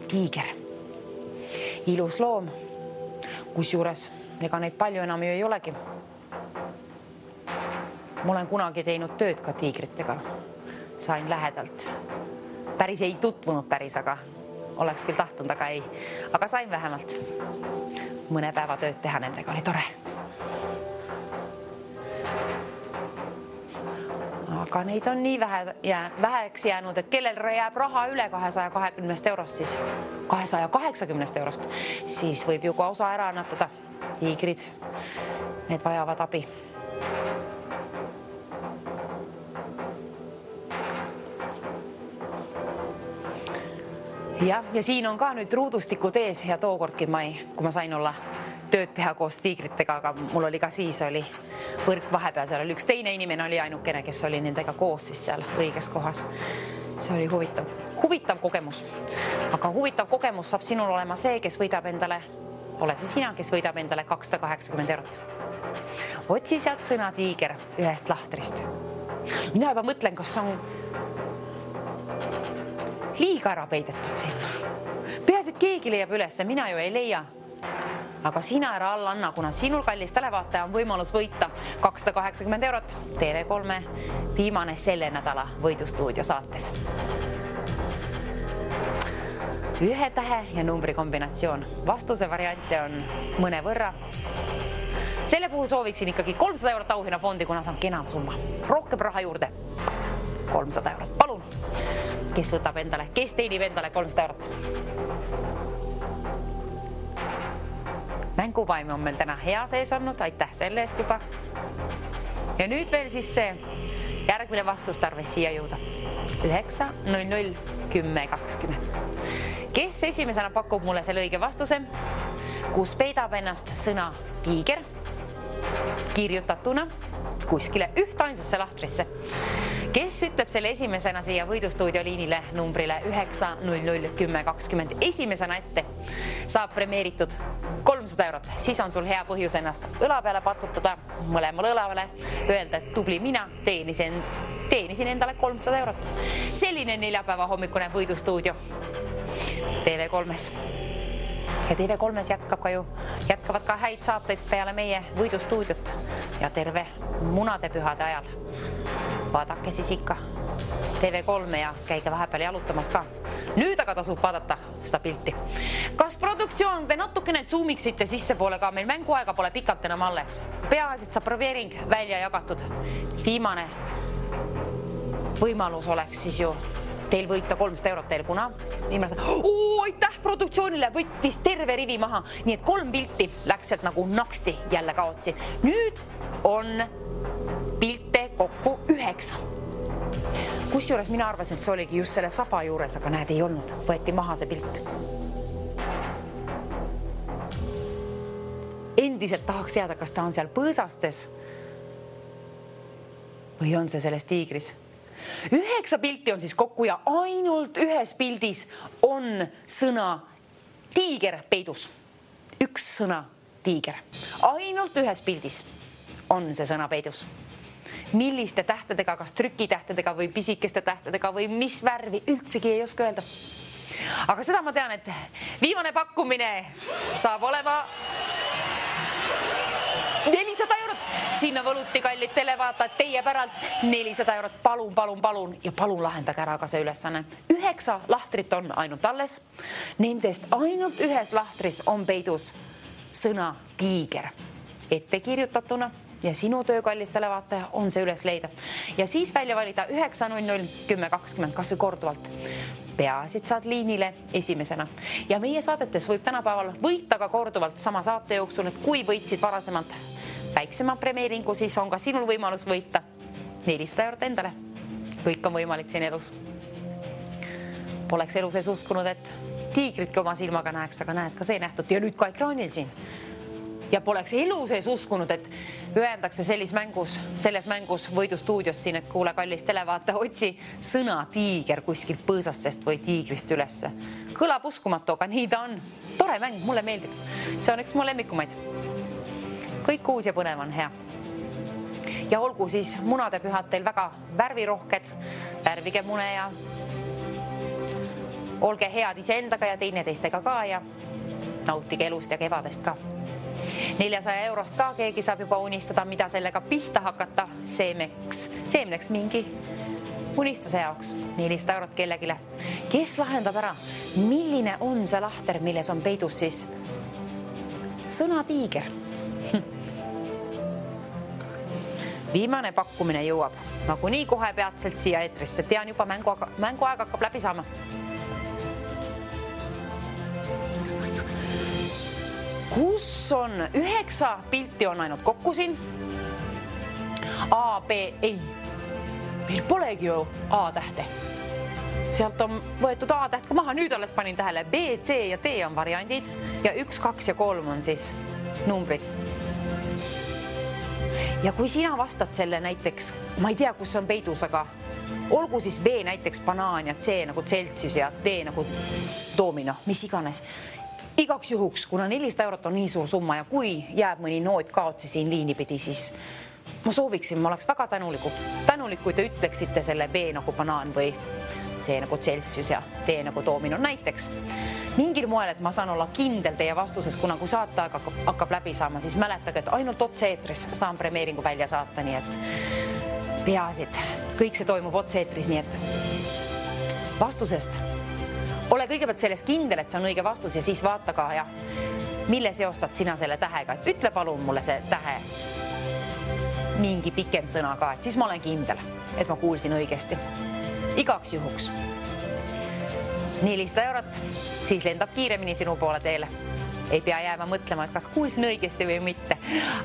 tiiger. Ilus loom, kusjuures ega neid palju enam ju ei olegi. Ma olen kunagi teinud tööd ka tiigritega. Sain lähedalt. Päris ei tutvunud päris, aga oleks küll tahtnud, aga ei. Aga sain vähemalt mõne päeva tööd teha nendega, oli tore. aga neid on nii väheks jäänud, et kellel jääb raha üle 220 eurost, siis 280 eurost, siis võib ju ka osa ära annatada. Tiigrid, need vajavad abi. Ja siin on ka nüüd ruudustikud ees ja tookordki kui ma sain olla tööd teha koos tiigritega, aga mul oli ka siis oli põrk vahepeal, seal oli üks teine inimene oli ainukene, kes oli nendega koos siis seal õiges kohas. See oli huvitav kogemus. Aga huvitav kogemus saab sinul olema see, kes võidab endale, ole see sina, kes võidab endale 280 eurot. Otsi sealt sõna tiiger ühest lahtrist. Mina juba mõtlen, kas on liiga ära peidetud sinna. Peas, et keegi leiab üles, mina ju ei leia. Aga sina ära alla anna, kuna sinul kallis televaataja on võimalus võita 280 eurot TV3 viimane selle nädala võidustuudio saates. Ühe tähe ja numbri kombinatsioon. Vastuse variante on mõne võrra. Selle puhul sooviksin ikkagi 300 eurot auhinnafondi, kuna see on kenam summa. Rohkem raha juurde. 300 eurot. Palun. Kes võtab endale, kes teenib endale 300 eurot? Mänguvaim on meil täna hea sees olnud, aitäh selle eest juba. Ja nüüd veel siis see järgmine vastus tarvis siia jõuda. 9-0-0-10-20. Kes esimesena pakub mulle selle õige vastuse, kus peidab ennast sõna tiiger kirjutatuna kuskile ühtainsasse lahtrisse? Kes ütleb selle esimesena siia võidustuudio liinile numbrile 9-0-0-10-20 esimesena ette, saab premeeritud 300 eurot. Siis on sul hea põhjus ennast õla peale patsutada, mõlemale õlavale, öelda, et tubli mina teenisin endale 300 eurot. Selline neljapäeva hommikune võidustuudio TV3-s. Ja TV3-s jätkavad ka häid saateid peale meie võidustuudiot ja terve munadepühade ajal. Vaadake siis ikka TV3 ja käige vahepeal jalutamas ka. Nüüd aga tasub vaadata seda pilti. Kas produktsioon te natukene zoomiksite sissepoole ka? Meil mänguaega pole pikalt enam alles. Peaasi, et sa preveering välja jagatud. Viimane võimalus oleks siis ju teil võita 300 eurot teil, kuna aitäh produktsioonile, võttis terve rivi maha. Nii et 3 pilti läks sealt nagu naksti jälle kaotsi. Nüüd on pilte kokku 9. Kusjuures mina arvasin, et see oligi just selle saba juures, aga näed, ei olnud. Võeti maha see pilt. Endiselt tahaks teada, kas ta on seal põõsastes või on see selles tiigris. 9 pilti on siis kokku ja ainult ühes pildis on sõna tiiger peidus. Üks sõna tiiger. Ainult ühes pildis on see sõna peidus. Milliste tähtedega, kas trükitähtedega või pisikeste tähtedega või mis värvi, üldsegi ei oska öelda. Aga seda ma tean, et viimane pakkumine saab olema 400 eurot. Sinna võluti kallid televaatajad teie päralt 400 eurot. Palun ja palun lahendage ära ka see ülesanne. 9 lahtrit on ainult alles. Nendest ainult ühes lahtris on peidus sõna tiiger ette kirjutatuna ja sinu töö kallis televaataja on see üles leida. Ja siis välja valida 9-0-0-10-20 kas või korduvalt. Peaasid saad liinile esimesena. Ja meie saadetes võib tänapäeval võita ka korduvalt sama saate jooksul, et kui võitsid varasemalt väiksema premeeringu, siis on ka sinul võimalus võita 400 eurot endale. Kõik on võimalik siin elus. Poleks elu sees uskunud, et tiigritki oma silmaga näeks, aga näed ka see nähtud ja nüüd ka ekraanil siin. Ja poleks elu sees uskunud, et ühendakse selles mängus võidustuudios siin, et kuule kallis televaataja, otsi sõna tiiger kuskilt põõsastest või tiigrist ülesse. Kõlab uskumatu, aga nii ta on. Tore mäng, mulle meeldib. See on üks mu lemmikumaid. Kõik uus ja põnev on hea. Ja olgu siis munadepühad teil väga värvirohked, värvige mune ja olge head iseendaga ja teineteistega ka ja nautige elust ja kevadest ka. 400 eurost ka keegi saab juba unistada, mida sellega pihta hakata seemneks mingi unistuse jaoks. 400 eurot kellegile. Kes lahendab ära, milline on see lahter, milles on peidus siis sõna tiiger? viimane pakkumine jõuab nagunii kohe peatselt siia eetrisse. Tean juba mänguaeg hakkab läbi saama. Kus on 9 pilti on ainult kokku siin? A, B, ei. Meil polegi ju A tähte. Sealt on võetud A täht ka maha. Nüüd alles panin tähele. B, C ja D on variandid ja 1, 2 ja 3 on siis numbrid. Ja kui sina vastad selle näiteks, ma ei tea, kus on peidus, aga olgu siis B näiteks banaan ja C nagu Celsius ja D nagu domino, mis iganes. Igaks juhuks, kuna 400 eurot on nii suur summa ja kui jääb mõni noot kaotsi siin liini pidi, siis ma sooviksin, ma oleks väga tänulik, kui te ütleksite selle B nagu banaan või C nagu Celsius ja D nagu domino näiteks. Mingil moel, et ma saan olla kindel teie vastuses, kuna kui saateaeg hakkab läbi saama, siis mäletage, et ainult otse-eetris saan premeeringu välja saata, nii et peasid, kõik see toimub otse-eetris, nii et vastusest ole kõigepealt sellest kindel, et see on õige vastus ja siis vaata ka, ja mille seostad sina selle tähega, et ütle palun mulle see tähe mingi pikem sõna ka, et siis ma olen kindel, et ma kuulsin õigesti. Igaks juhuks 400 eurot, siis lendab kiiremini sinu poole teele. Ei pea jääma mõtlema, et kas kuulsin õigesti või mitte.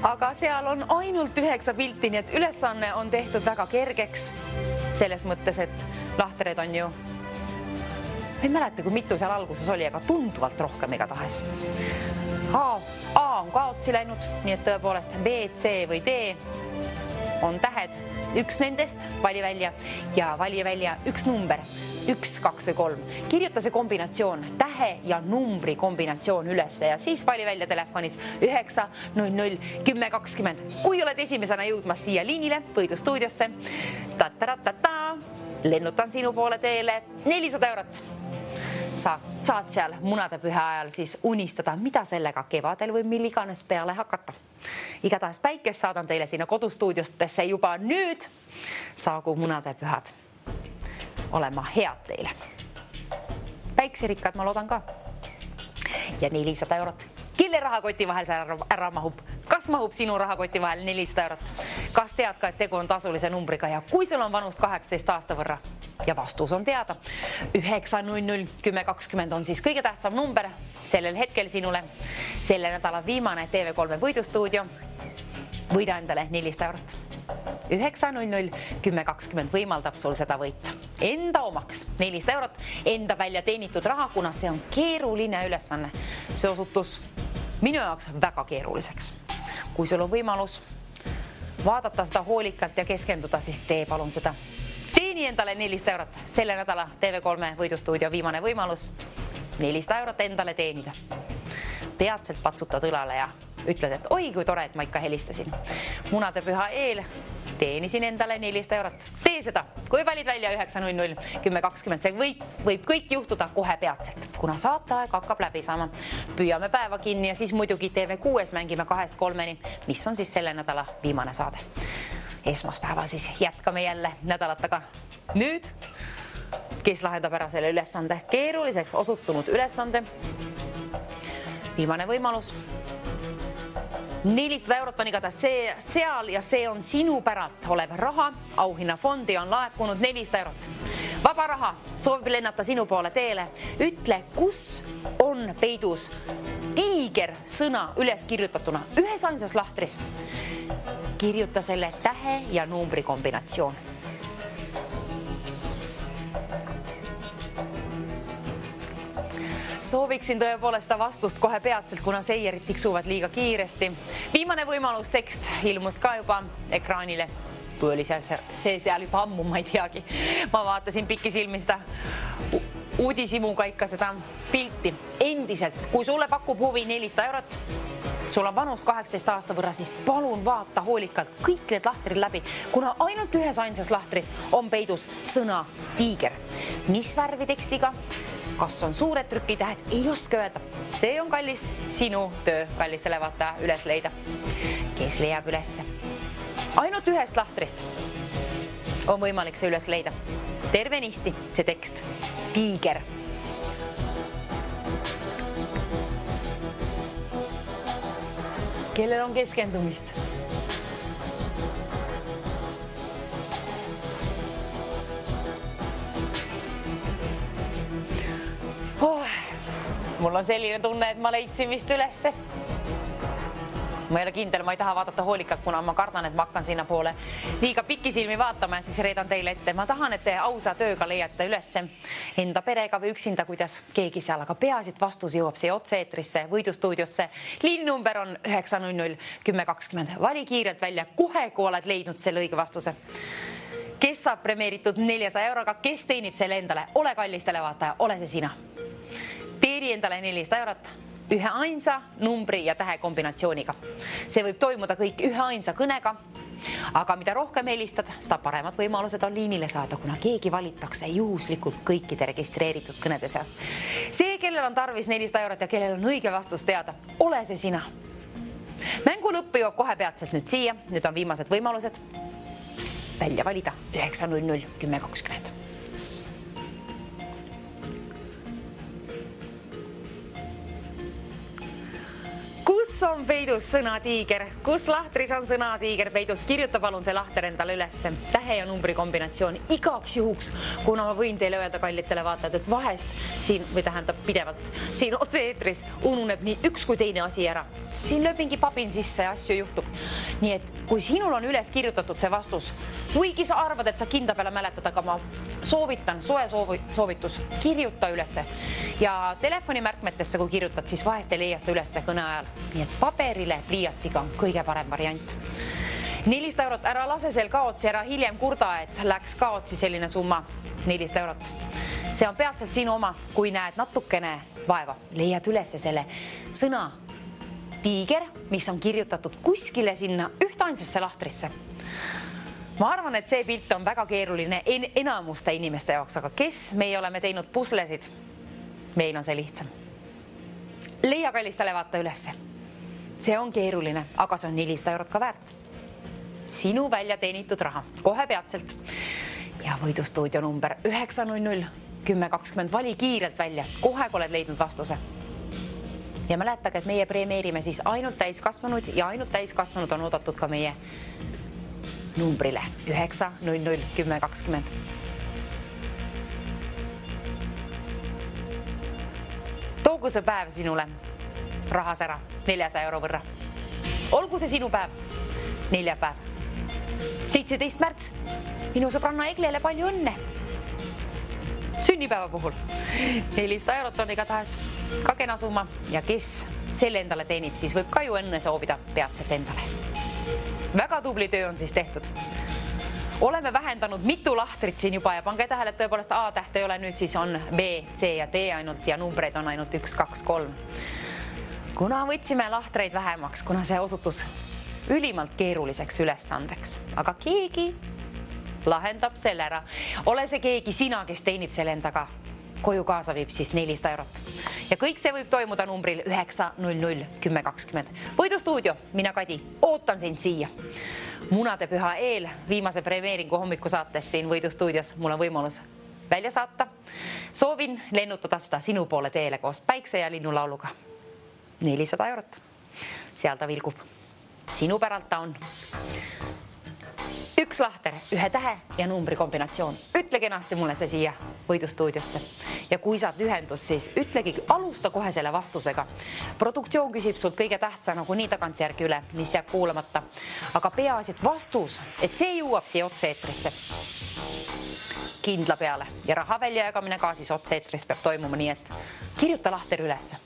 Aga seal on ainult 9 pilti, nii et ülesanne on tehtud väga kergeks. Selles mõttes, et lahtered on ju, ei mäleta, kui mitu seal alguses oli, aga tunduvalt rohkem igatahes. A on kaotsi läinud, nii et tõepoolest B, C või D on tähed. Üks nendest vali välja ja vali välja üks number, 1, 2 või 3. Kirjuta see kombinatsioon, tähe ja numbri kombinatsioon ülesse ja siis vali välja telefonis 9 00 10 20. Kui oled esimesena jõudmas siia liinile võidustuudiosse, lennutan sinu poole teele 400 eurot. Saad seal munadepüha ajal siis unistada, mida sellega kevadel või mil iganes peale hakata. Igatahes päikest saadan teile sinna kodustuudiostesse juba nüüd. Saagu munadepühad olema head teile. Päikserikkad ma loodan ka. Ja 400 eurot. Kelle rahakoti vahel see ära mahub? Kas mahub sinu rahakoti vahel 400 eurot? Kas tead ka, et tegu on tasulise numbriga ja kui sul on vanust 18 aasta võrra ja vastus on teada, 9 00 10 20 on siis kõige tähtsam number sellel hetkel sinule. Selle nädala viimane TV3 võidustuudio. Võida endale 400 eurot. 9 00 10 20 võimaldab sul seda võita. Enda omaks 400 eurot, enda välja teenitud raha, kuna see on keeruline ülesanne. See osutus minu jaoks väga keeruliseks. Kui sul on võimalus vaadata seda hoolikalt ja keskenduda, siis tee palun seda. Teeni endale 400 eurot. Selle nädala TV3 võidustuudio viimane võimalus 400 eurot endale teenida. Peatselt patsutad õlale ja ütled, et oi, kui tore, et ma ikka helistasin. Munadepüha eel teenisin endale 400 eurot. Tee seda, kui valid välja 9 00 10 20. See võib kõik juhtuda kohe peatselt, kuna saateaeg hakkab läbi saama. Püüame päeva kinni ja siis muidugi TV6 mängime 2-3, mis on siis selle nädala viimane saade. Esmaspäeval siis jätkame jälle nädalat, aga nüüd, kes lahendab ära selle ülesande, keeruliseks osutunud ülesande. Viimane võimalus. 400 eurot on igatahes seal ja see on sinu päralt olev raha. Auhinnafondi on laekunud 400 eurot. Vaba raha soovib lennata sinu poole teele. Ütle, kus on peidus tiiger sõna üles kirjutatuna ühes ainsas lahtris. Kirjuta selle tähe ja numbri kombinatsioon. Sooviksin tõepoolest seda vastust kohe peatselt, kuna seierid tiksuvad liiga kiiresti. Viimane võimalus tekst ilmus ka juba ekraanile. Kui oli see seal juba ammu, ma ei teagi. Ma vaatasin pikisilmi seda uudisimuga ikka seda pilti. Endiselt, kui sulle pakub huvi 400 eurot, sul on vanust 18 aasta võrra, siis palun vaata hoolikalt kõik need lahtrid läbi, kuna ainult ühes ainsas lahtris on peidus sõna tiiger. Mis värvi tekstiga? Kas on suured trükitähed? Ei oska öelda. See on kallis sinu töö, kallis televaataja, üles leida. Kes leiab ülesse? Ainult ühest lahtrist on võimalik see üles leida. Tervenisti see tekst. Tiiger. Kellel on keskendumist? Mul on selline tunne, et ma leidsin vist ülesse. Ma ei ole kindel, ma ei taha vaadata hoolikalt, kuna ma kardan, et ma hakkan sinna poole liiga pikisilmi vaatama ja siis reedan teile ette. Ma tahan, et te ausa tööga leiate ülesse enda perega või üksinda, kuidas keegi seal, aga peaasi, et vastus jõuab siia otse-eetrisse võidustuudiosse. Liinnumber on 900 10 20. Vali kiirelt välja kohe, kui oled leidnud selle õige vastuse. Kes saab premeeritud 400 euroga, kes teenib selle endale? Ole kallis televaataja, ole see sina. Teeni endale 400 eurot. Ühe ainsa numbri ja tähe kombinatsiooniga. See võib toimuda kõik ühe ainsa kõnega, aga mida rohkem helistad, seda paremad võimalused on liinile saada, kuna keegi valitakse juhuslikult kõikide registreeritud kõnede seast. See, kellel on tarvis 400 eurot ja kellel on õige vastus teada, ole see sina. Mängu lõppu jõuab kohe peatselt nüüd siia, nüüd on viimased võimalused välja valida 900 10 20. Kus on peidus sõna tiiger? Kus lahtris on sõna tiiger peidus? Kirjuta palun see lahter endale ülesse. Tähe ja numbri kombinatsioon igaks juhuks, kuna ma võin teile öelda, kallitele vaatajad, et vahest siin, või tähendab pidevalt, siin otse-eetris ununeb nii üks kui teine asi ära. Siin lööb mingi papin sisse ja asju juhtub. Nii et kui sinul on üles kirjutatud see vastus, kuigi sa arvad, et sa kinda peale mäletad, aga ma soovitan, soe soovitus, kirjuta ülesse. Ja telefonimärkmetesse, kui kirjutad, siis vahest ei leia seda ülesse kõne ajal. Nii et paberile pliiatsiga on kõige parem variant. 400 eurot, ära lase sel kaotsi, ära hiljem kurda, et läks kaotsi selline summa 400 eurot. See on peatselt sinu oma, kui näed natukene vaeva. Leiad ülesse selle sõna tiiger, mis on kirjutatud kuskile sinna ühtainsasse lahtrisse. Ma arvan, et see pilt on väga keeruline enamuste inimeste jaoks, aga kes meie oleme teinud puslesid, meil on see lihtsam. Leia kallistele vaata ülesse. See on keeruline, aga see on 400 eurot ka väärt. Sinu välja teenitud raha, kohe peatselt. Ja võidustuudio number 900 10 20. Vali kiirelt välja, kohe kui oled leidnud vastuse. Ja mäletage, et meie premeerime siis ainult täiskasvanud ja ainult täiskasvanud on oodatud ka meie numbrile 900 10 20. Toogu see päev sinule rahas ära 400 euro võrra. Olgu see sinu päev, neljapäev. 17. märts, minu sõbranna Eglele palju õnne. Sünnipäeva puhul 400 eurot on igatahes ka kena summa ja kes selle endale teenib, siis võib ka ju õnne soovida peatselt endale. Väga tubli töö on siis tehtud. Oleme vähendanud mitu lahtrit siin juba ja pange tähele, et tõepoolest A-täht ei ole, nüüd siis on B, C ja D ainult ja numbreid on ainult 1, 2, 3. Kuna võtsime lahtreid vähemaks, kuna see osutus ülimalt keeruliseks ülesandeks, aga keegi lahendab selle ära. Ole see keegi sina, kes teenib selle endaga koju kaasa viib siis 400 eurot. Ja kõik see võib toimuda numbril 900 10 20. Võidustuudio, mina Kadi, ootan sind siia. Munadepüha eel viimase premeeringu hommikusaates siin Võidustuudios mul on võimalus välja saata. Soovin lennutada seda sinu poole teele koos päikse ja linnulauluga. 400 eurot. Seal ta vilgub. Sinu päralt ta on. Üks lahter, ühe tähe ja numbri kombinatsioon. Ütle kenasti mulle see siia Võidustuudiosse. Ja kui saad ühendus, siis ütlegi, alusta kohe selle vastusega. Produktsioon küsib sult kõige tähtsa nagu nii tagantjärgi üle, mis jääb kuulamata. Aga peaasi, et vastus, et see jõuab siia otse-eetrisse. Kindla peale ja raha väljajagamine ka siis otse-eetris peab toimuma, nii et kirjuta lahter ülesse.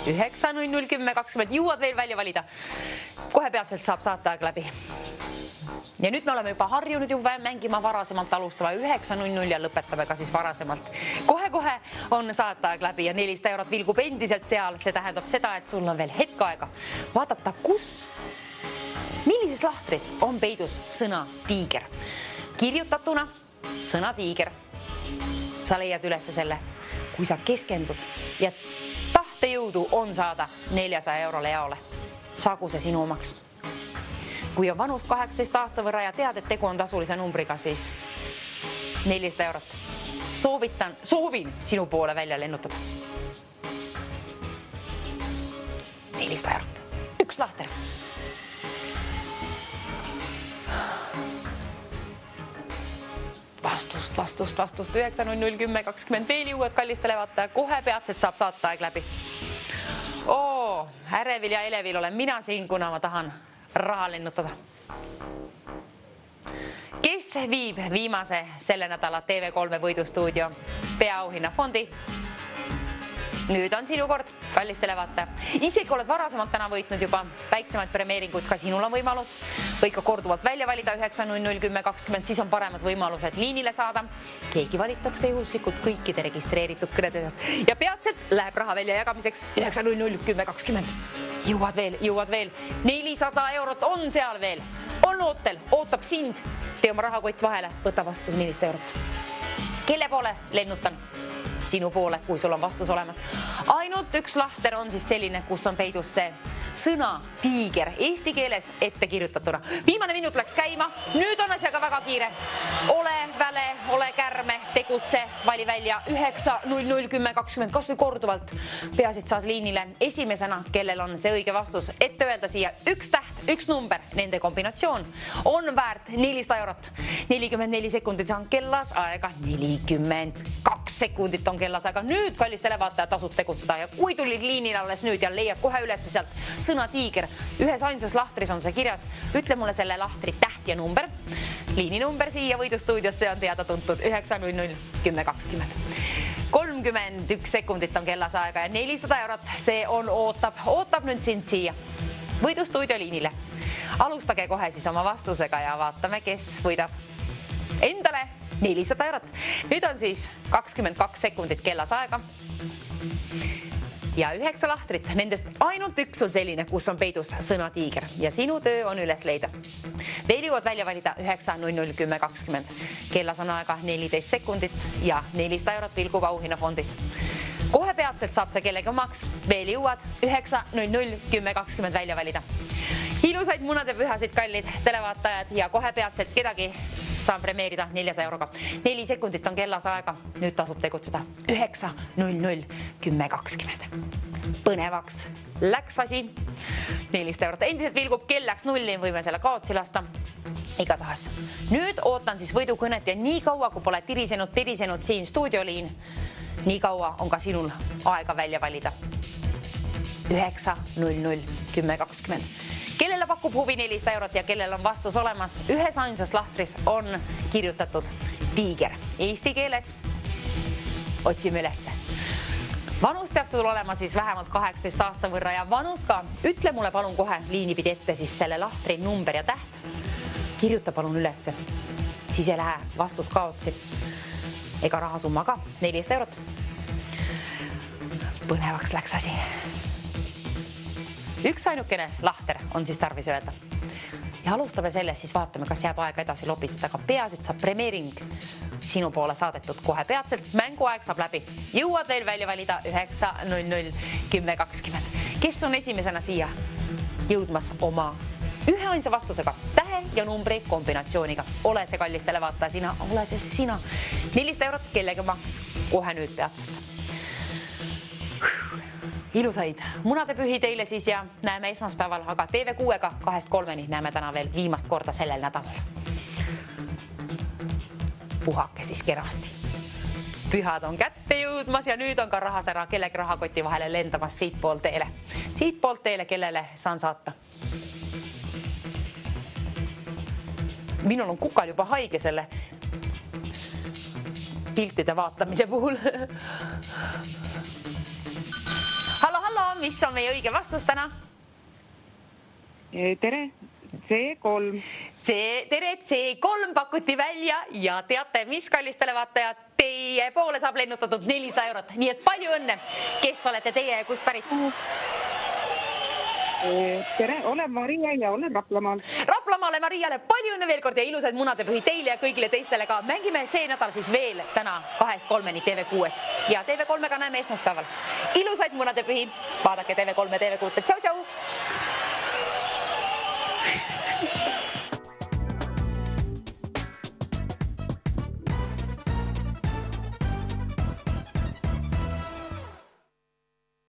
900 10 20, jõuad veel välja valida. Kohe peatselt saab saateaeg läbi. Ja nüüd me oleme juba harjunud ju mängima varasemalt, alustama 9:00 ja lõpetame ka siis varasemalt. Kohe-kohe on saateaeg läbi ja 400 eurot vilgub endiselt seal. See tähendab seda, et sul on veel hetk aega vaadata, millises lahtris on peidus sõna tiiger. Kirjutatuna sõna tiiger. Sa leiad üles selle, kui sa keskendud ja tahtejõudu on saada 400 eurole jaole. Saagu see sinu omaks. Kui on vanust 18 aasta võrra ja tead, et tegu on tasulise numbriga, siis 400 eurot. Soovin sinu poole välja lennutada. 400 eurot. Üks lahter. Vastus. Vastust 9.00 10.20 veel jõuad kallistele vaataja, kohe peatselt saab saateaeg läbi. Ärevil ja elevil olen mina siin, kuna ma tahan raha lennutada. Kes viib viimase selle nädala TV3 võidustuudio peaauhinnafondi? Nüüd on sinu kord, kallistele vaataja. Isegi oled varasemalt täna võitnud juba väiksemaid premeeringuid, ka sinul on võimalus. Võid ka korduvalt välja valida 9.00 10.20, siis on paremad võimalused liinile saada. Keegi valitakse juhuslikult kõikide registreeritud kõnede seast. Ja peatselt läheb raha välja jagamiseks 9.00 10.20. Jõuad veel. 400 eurot on seal veel. On ootel, ootab sind. Tee oma rahakott vahele, võta vastu 400 eurot. Kelle poole lennutan? Sinu poole, kui sul on vastus olemas. Ainult üks lahter on siis selline, kus on peidus see sõna tiiger eesti keeles ette kirjutatuna. Viimane minut läks käima, nüüd on asjaga väga kiire. Ole väle, ole kärme, tegutse, vali välja 9.00 10.20, kas või korduvalt. Peasid saad liinile esimesena, kellel on see õige vastus. Ette öelda siia üks täht, üks number, nende kombinatsioon on väärt 400 eurot. 44 sekundit on kellas aega, 42 sekundit on kellas aega. Nüüd kallistele vaataja tasub tegutseda ja kui tulid liinile alles nüüd ja leiad kohe üles sealt sõna tiiger. Ühes ainsas lahtris on see kirjas. Ütle mulle selle lahtri täht ja number. Liininumber siia võidustuudiosse on teada tuntud 9.00 10.20. 31 sekundit on kellas aega ja 400 eurot. See on ootab nüüd sind siia võidustuudio liinile. Alustage kohe siis oma vastusega ja vaatame, kes võidab endale 400 eurot. Nüüd on siis 22 sekundit kellas aega. Ja 9 lahtrit, nendest ainult üks on selline, kus on peidus sõna tiiger ja sinu töö on üles leida. Veel jõuad välja valida 9.00 10.20. Kellas on aega 14 sekundit ja 400 eurot vilgub auhinnafondis. Kohe peatselt saab see kellegi omaks. Veel jõuad 9.00 10.20 välja valida. Ilusaid munade pühasid, kallid televaatajad ja kohe peatselt kedagi saan premeerida 400 euroga. 4 sekundit on kellas aega. Nüüd tasub tegutseda 9.00 10.20. Põnevaks läks asi. 400 eurot endiselt vilgub, kell läks nulli, võime selle kaotsi lasta. Igatahes. Nüüd ootan siis võidukõnet ja nii kaua, kui pole tirisenud siin stuudioliin, nii kaua on ka sinul aega välja valida. 9.00 10.20. Kellele pakub huvi 400 eurot ja kellel on vastus olemas? Ühes ainsas lahtris on kirjutatud tiiger. Eesti keeles otsime ülesse. Vanus peab sul olema siis vähemalt 18 aasta võrra ja vanus ka. Ütle mulle palun kohe liini pidi ette siis selle lahtri number ja täht. Kirjuta palun ülesse. Siis ei lähe vastus kaotsi. Ega rahasumma ka 400 eurot. Põnevaks läks asi. Üks ainukene lahter on siis tarvis öelda. Ja alustame sellest, siis vaatame, kas jääb aega edasi lobiseda, aga peasid saab premeering sinu poole saadetud kohe peatselt. Mänguaeg saab läbi. Jõuad veel välja valida 9.00 10.20. Kes on esimesena siia jõudmas oma ühe ainsa vastusega, tähe ja numbri kombinatsiooniga? Ole see kallistele vaataja sina, ole see sina. 400 eurot kellegi maks kohe nüüd peatselt. Ilusaid munadepühi teile siis ja näeme esmaspäeval, aga TV6-ga 2-3 näeme täna veel viimast korda sellel nädalal. Puhake siis kerasti. Pühad on kätte jõudmas ja nüüd on ka rahasära kellegi rahakoti vahele lendamas siitpoolt teele. Siitpoolt teele, kellele saan saata. Minul on kukal juba haige selle piltide vaatamise puhul. Hallo, mis on meie õige vastus täna? Tere, C3. Tere, C3 pakuti välja ja teate, mis kallistele vaatajad, teie poole saab lennutatud 400 eurot. Nii et palju õnne. Kes olete teie ja kust pärit? Tere, olen Maria ja olen Raplamaal. Raplamaale Mariale palju õnne veel kord ja ilusaid munadepühi teile ja kõigile teistele ka. Mängime see nädal siis veel täna 2-3 TV6 ja TV3-ga näeme esmaspäeval. Ilusaid munadepühi, vaadake TV3 ja TV6. Tšau, tšau!